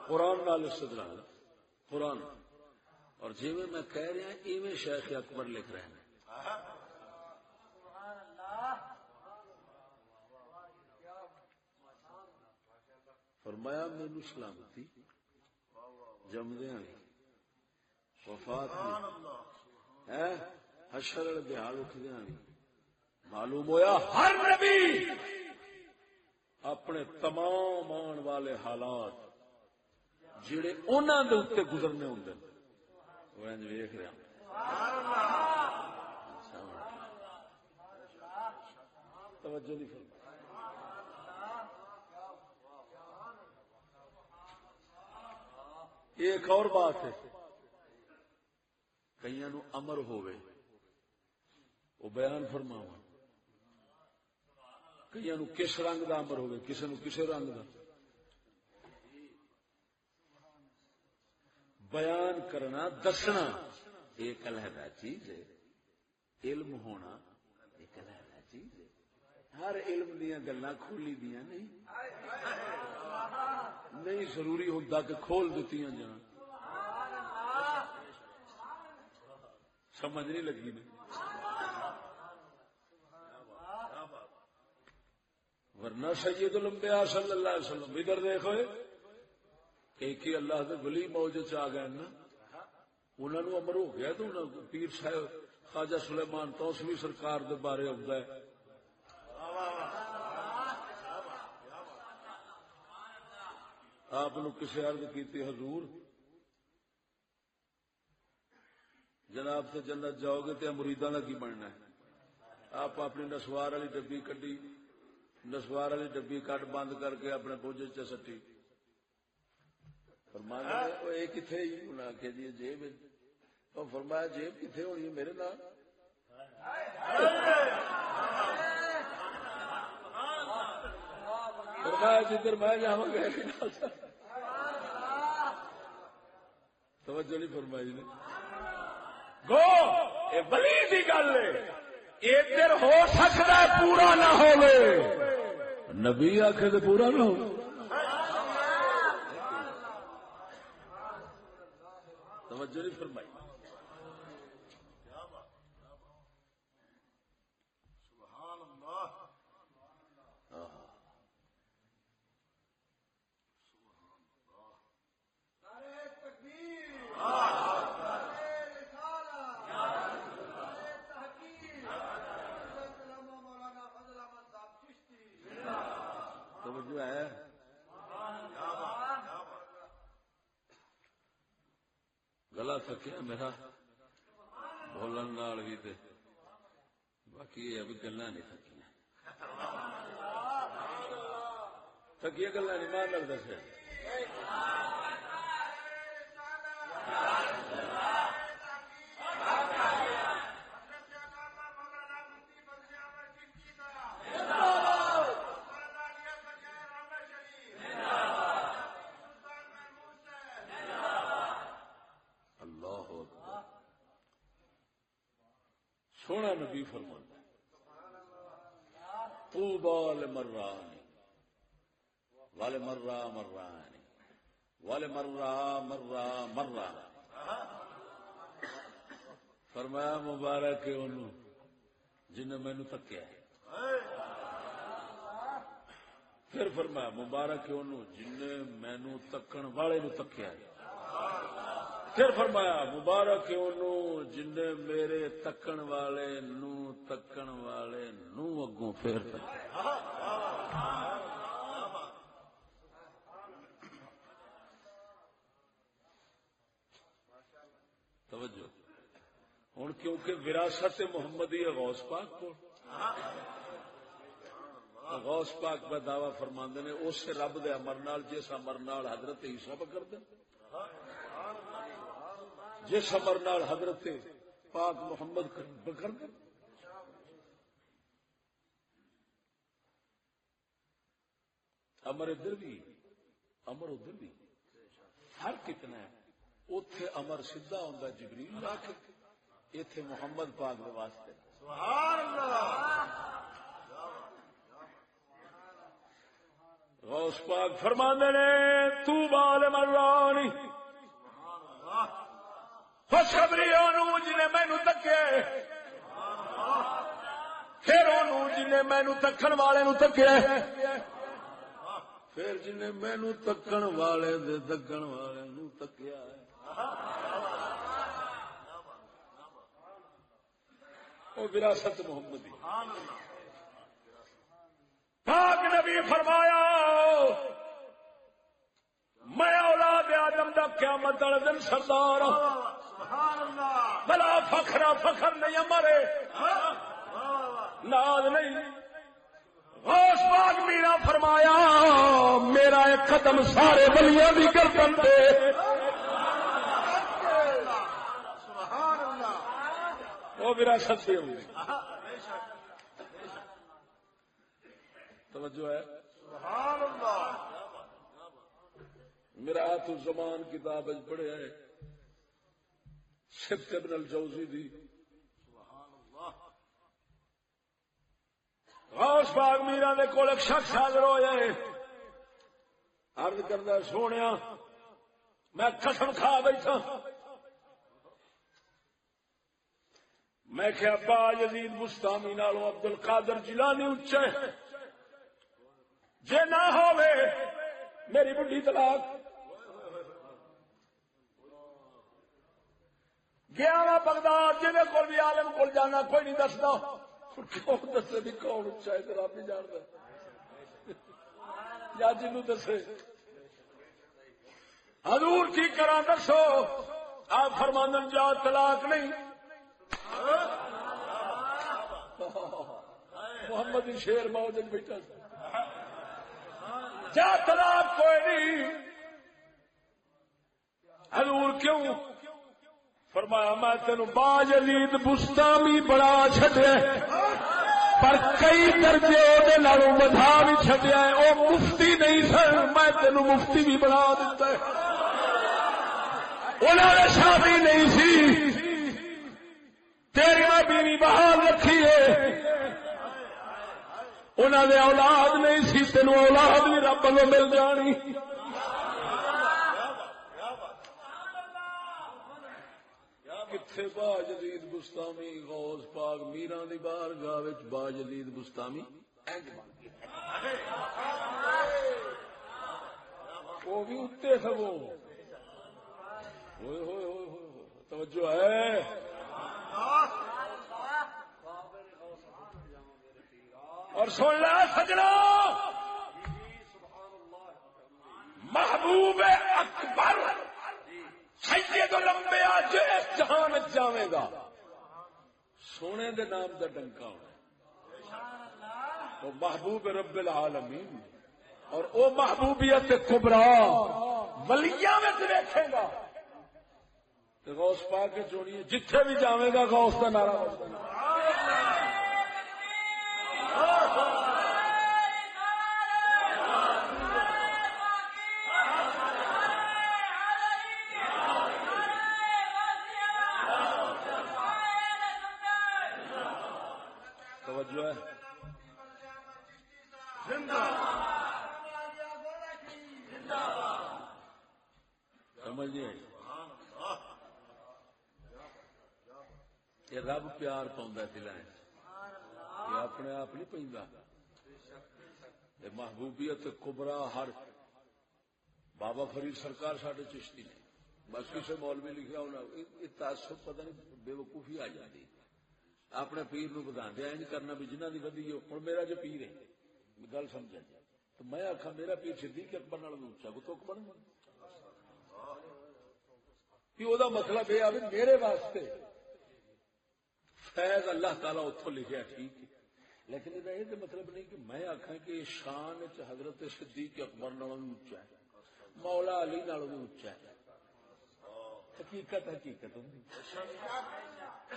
قرآن نال استدلال قرآن اور جی میں کہہ رہا ہوں ایویں شیخ اکبر لکھ رہے ہیں. فرمایا مینوں سلامتی جمدیاں وفات ہے حشر بحال اٹھدیاں معلوم ہویا ہر نبی اپنے تمام آن والے حالات جڑے انہاں دے اوتے گزرنے ہوندے وہ انج ویکھ رہا توجہ نہیں فرمائی. ایک اور بات ہے کئیاں نو امر ہوئے وہ بیان فرماواں کئیاں نو کس رنگ دا امر ہوئے کسے نو کسے رنگ دا بیان کرنا دسنا ایک علیحدہ چیز ہے. علم ہونا ایک علیحدہ چیز ہے. ہر علم دیا گلاں کھولی دیا نہیں ضروری ہوتا کہ کھول دیتی جان. سمجھ نہیں لگی نہیں ورنہ سید الانبیاء صلی اللہ علیہ وسلم ادھر دیکھو کہ اللہ کے ولی موج آ گئے نا انہوں نے امر ہو گیا تو پیر صاحب خواجہ سلیمان توسوی سرکار دے بارے آتا ہے آپ کسی عرض کیتی حضور جناب سے جنت جاؤ گے تو مریداں کا کی بننا ہے. آپ اپنی نسوار والی ڈبی کڈی نسوار والی ڈبی کٹ بند کر کے اپنے بوجھ چ سٹی فرمایا یہ کتنے انہیں آخیا جی جیب فرمایا جیب کتنے ہونی ہے میرے نال فرمایا جدھر میں جاواں گا توجہ نہیں فرمائی نے گو یہ بلی دی گل ہے ادھر ہو سکتا ہے پورا نہ ہو نبی آخے تو پورا نہ ہو توجہ نہیں فرمائی. توجہ ہے گلا تھکیا میرا بولن نال بھی تے باقی یہ ابھی گلا نہیں تھکیا گلا نہیں مان لگ دسے سونا نبی فرماتا طوبى لمران ولمرا مران ولمرا مرا مرا. فرمایا مبارک ہے انہوں جنہیں مینو تکیا ہے. پھر فرمایا مبارک ہے انہوں جنہیں مینو تکن والے نو تکیا ہے. پھر فرمایا مبارک ہے انہوں جنہیں میرے تکن والے نو اگوں پھر تکیا. توجہ ہوں کیونکہ وراثت محمدی غوث پاک کو غوث پاک کا دعوی فرماندے نے اس رب دے امر نال جس امر نال حضرت عیسیٰ کر دیں جس امر نال حضرت پاک محمد کر دیں. امر ادھر بھی امر ادھر بھی فرق کتنا ہے. اوتھے امر سیدھا ہوندا جبریل لا کے ایتھے محمد پاک دے واسطے. سبحان اللہ. غوث پاک فرماندے نے طوبى لمرانی خوشخبری انہوں جنہیں مینوں تکے پھر انہوں جنہیں مینوں تکن والے نو تکے پھر جنہیں مینوں تکن والے دے تکن والے نو تکیا ہے. وہ وراثت محمدی. پاک نبی فرمایا میں اولاد آدم دا قیامت والے دن سردار بلا فخر نہیں مرے ناز نہیں. غوث پاک میرا فرمایا میرا ایک قدم سارے ولیاں دی گردن پہ. وہ وراثت سے ہوئی. توجہ ہے. سبحان اللہ. میرا ہاتھ زمان کتاب پڑھے ہے سبت ابن الجوزی دی. غوث پاک میرا دے کول ایک شخص حاضر ہو جائے عرض کردا سونیا میں قسم کھا بیٹھا میں کہ ابا یزید بستامی نالوں عبد القادر جیلانی اچے جے نہ ہووے میری بڈھی طلاق. گیا وا بغداد جہاں کول بھی عالم کول جانا کوئی نہیں دسدا. کیوں دسے بھی کون اچا ہے رب نہیں جانتا یا جنوں دسے حضور کی کرا دسو. آپ فرماندن جا طلاق نہیں. محمد شیر موج بیٹھا جا طلاق کوئی نہیں. حضور کیوں؟ فرمایا میں تینوں با یزید بستامی بڑا چھڈیا پر کئی درجے دے نالوں بڑھا بھی چھڈیا ہے. او مفتی نہیں سن میں تینوں مفتی بھی بنا دیتا ہے. انہوں نے شادی نہیں سی تیری میں بیوی بحال رکھی ہے. انہوں نے اولاد نہیں سی تینوں اولاد بھی رب کو مل جانی. کتھے با یزید بستامی غوث پاک میران دی بارگاہ وچ با یزید بستامی اینج بن گیا. وہ بھی اتے تھے وہ ہوئے ہوئے ہوئے ہوئے توجہ ہے. اور سن لا سجنا محبوب اکبر سید الانبیاء جس جہان جاوے گا سونے دے نام دا ڈنکا ہونا وہ محبوب رب العالمین. اور او محبوبیت کبرا ولیاں میں دیکھے گا غوث پاک کے چونیے جتھے بھی جاوے گا غوث کا نعرہ بجتا. یہ رب پیار پاؤندا دلائیں، یہ اپنے آپ نہیں پیندا. یہ محبوبیت کبرا ہر بابا فرید سرکار ساڈے چشتی نے، بس کسی مولوی لکھا ہونا یہ تعصب پتہ نہیں بے وقوفی آ جاتی. اپنے پیر نو بدھاندے انج کرنا بھی جنہاں دی ودی ہن میرا جو پیر ہے گل سمجھا تو میں آکھاں میرا پیر صدیق اکبر نال اونچا کو تو بن کہ او دا مطلب یہ ہے میرے واسطے فیض اللہ تعالیٰ اتوں لکھا ٹھیک ہے، لیکن یہ مطلب نہیں کہ میں آخا کہ شان حضرت صدیق اکبر نالوں اونچا ہے، مولا علی نالوں اونچا ہے. حقیقت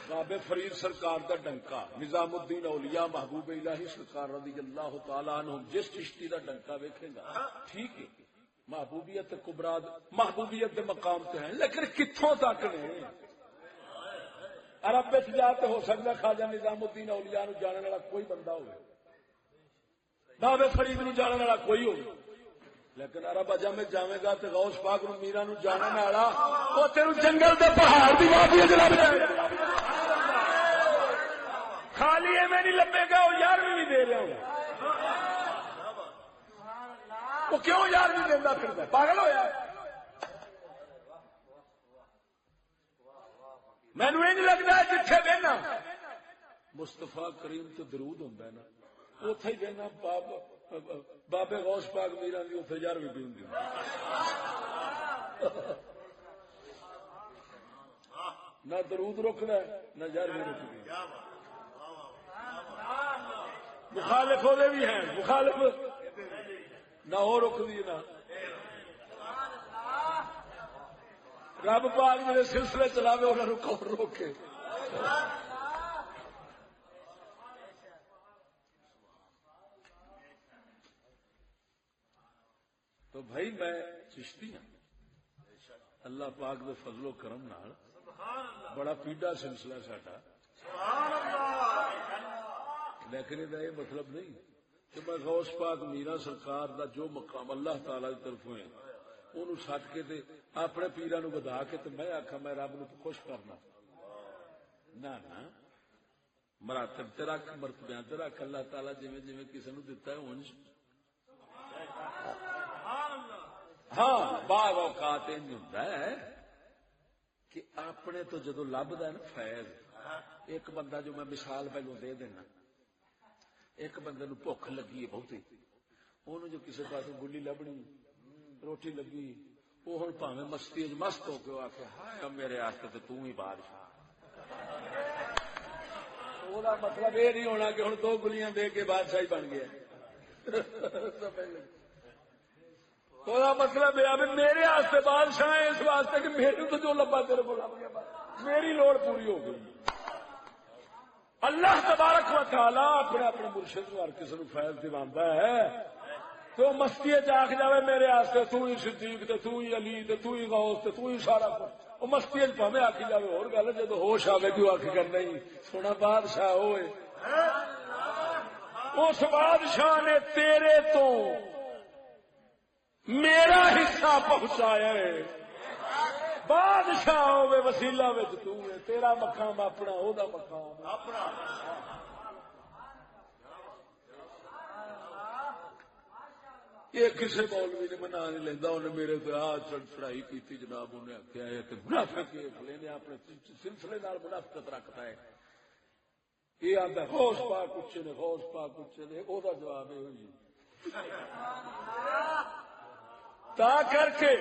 بابے فرید سرکار دا ڈنکا، نظام الدین اولیاء محبوب الہی سرکار رضی اللہ تعالیٰ عنہ جس چشتی دا ڈنکا ویکھے گا ٹھیک ہے محبوبیت کبرا محبوبیت دے مقام تے ہیں، لیکن کتھوں تک نے عرب جا تو ہو سکتا خواجہ نظام الدین اولیاء نو جاننے والا کوئی بندہ ہوگا، بابے فرید نو جاننے والا کوئی ہوگا، لیکن عرب اجم میں جاوے گا تو غوث پاک نو میرا نو جاننے والا وہ تیرو جنگل دے پہاڑ دی وادی وچ لب جائے خالی ایویں نہیں لبے گا، وہ یار بھی دے رہا ہوگا. وہ کیوں یار بھی دینا پھردا پاگل ہویا؟ مینوں نہیں لگتا جتھے بہنا مصطفیٰ کریم تو درود ہوندا ہے نا اوتھے ہی بہنا بابے غوث پاک میرا دی اوتھے یار بھی ہوندی نہ درود رکدا ہے نہ یار بھی رکدی. مخالف ہوے بھی ہیں، مخالف نہ ہو رکدی نہ رب پاک میرے سلسلے چلاوے انہوں نے کون روکے. تو بھائی میں چشتی ہوں، اللہ پاک دے فضل و کرم نال بڑا پیڈا سلسلہ ساڈا، لیکن یہ مطلب نہیں کہ میں غوث پاک میرا سرکار دا جو مقام اللہ تعالی کی طرف ہے انہوں سٹ کے تے اپنے پیرا نو بدا کے تے میں آخا میں رب نو خوش کرنا. نہ مراتب تے رکھ، مرتبیاں تے رکھ، اللہ تعالی جویں جویں کسی نو دتا ہے اونج. ہاں بعض اوقات انج ہوندا ہے کہ اپنے تو جدو لبدا ہے نا فیض، ایک بندہ جو میں مثال پہلو دے دینا، ایک بندے نو بھوک لگی ہے بہتی، انہوں جو کسی پاس گلی لبنی روٹی لگی وہ ہوں پاویں مستی مست ہو کے آخ ہائے میرے واسطے تو توں ہی بادشاہ. وہ مطلب یہ نہیں ہونا کہ ہوں دو گلیاں دے کے بادشاہی بن گیا. وہ مطلب یہ میرے واسطے بادشاہ ہے اس واسطے کہ میرے تو جو لبا تیرے کو لب گیا میری لوڑ پوری ہو گئی. اللہ تبارک و تعالی اپنے اپنے مرشد کو ہر کسی کو فیض دلاتا ہے تو مستی چاک جائے میرے واسطے تو ہی صدیق تے تو ہی علی تے تو ہی غوث تے تو ہی سارا کچھ وہ مستی پاویں آکھی جائے اور گل جب ہوش آئے کیوں آخ کر نہیں سونا بادشاہ ہوئے اس بادشاہ نے تیرے تو میرا حصہ پہنچایا ہے. بادشاہ ہوئے وسیلہ وچ تو ہے، تیرا مقام اپنا او دا مقام اپنا. یہ کسی مولوی نے منا نہیں لینا، انہیں میرے پہ چڑھائی کی جناب، انہیں آخیا ہے کہ منافق نے اپنے سلسلے نال منافقت رکھتا ہے. یہ آتا غوث پاک اچھے نے، غوث پاک اچھے نے، وہ جواب یہ ہوئی تا کر کے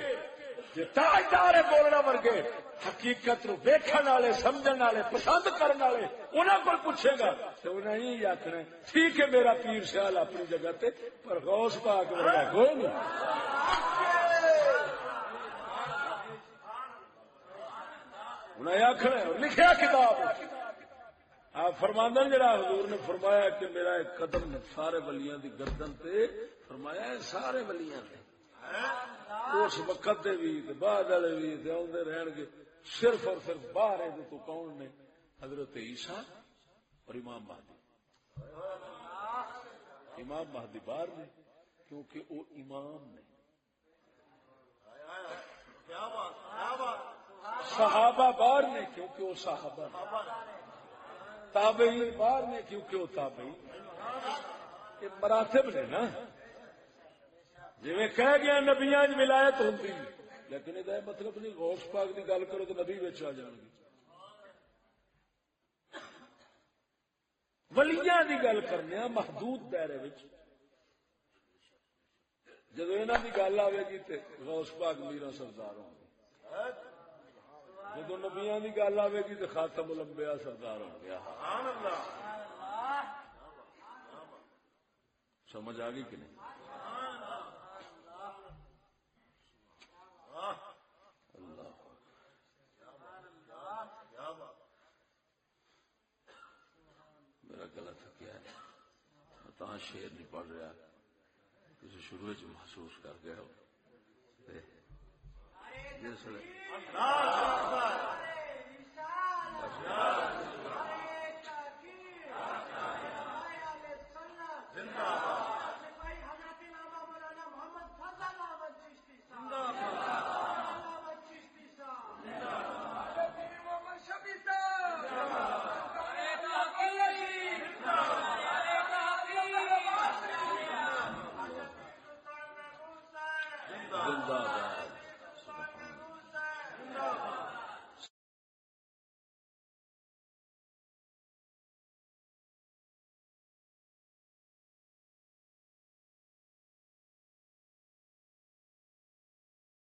تاجدار بولنا ورگے حقیقت نو ویکھن والے سمجھن والے پسند کرنے والے انہوں کو پوچھے گا تو انہیں یہی آخنا ٹھیک ہے میرا پیر سیال اپنی جگہ تے پر غوث پاک ورگا کوئی نہیں. انہیں آخنا لکھیا کتاب آپ فرماندن جڑا حضور نے فرمایا کہ میرا ایک قدم سارے ولیاں دی گردن تے فرمایا ہے سارے ولیاں تے اس وقت دے بھی بعد والے بھی آدھے رہن گے صرف اور صرف باہر ہے تو کون نے حضرت عیسیٰ اور امام مہدی. امام مہدی باہر نے کیونکہ وہ امام نے، صحابہ باہر نے کیونکہ وہ صحابہ نے. تابعین باہر نے، کیونکہ وہ تابعین یہ مراتب نے نا، جی کہہ گیا نبیاں ولایت ہوتی، لیکن یہ مطلب نہیں غوث پاک کی گل کرو تو نبی بچ آ جان گے. ولیاں دی گل کرنے محدود دائرے وچ، جدو انہاں دی گل آئے گی تو غوث پاک میرا سردار ہوں گے، جدو نبیاں دی گل آئے گی تو خاتم الانبیاء سردار ہو گیا. سمجھ آ گئی کہ نہیں؟ اللہ میرا گلا تھکیا ہے، میں تو شعر نہیں پڑھ رہا، کسی شروع محسوس کر گئے ہو جس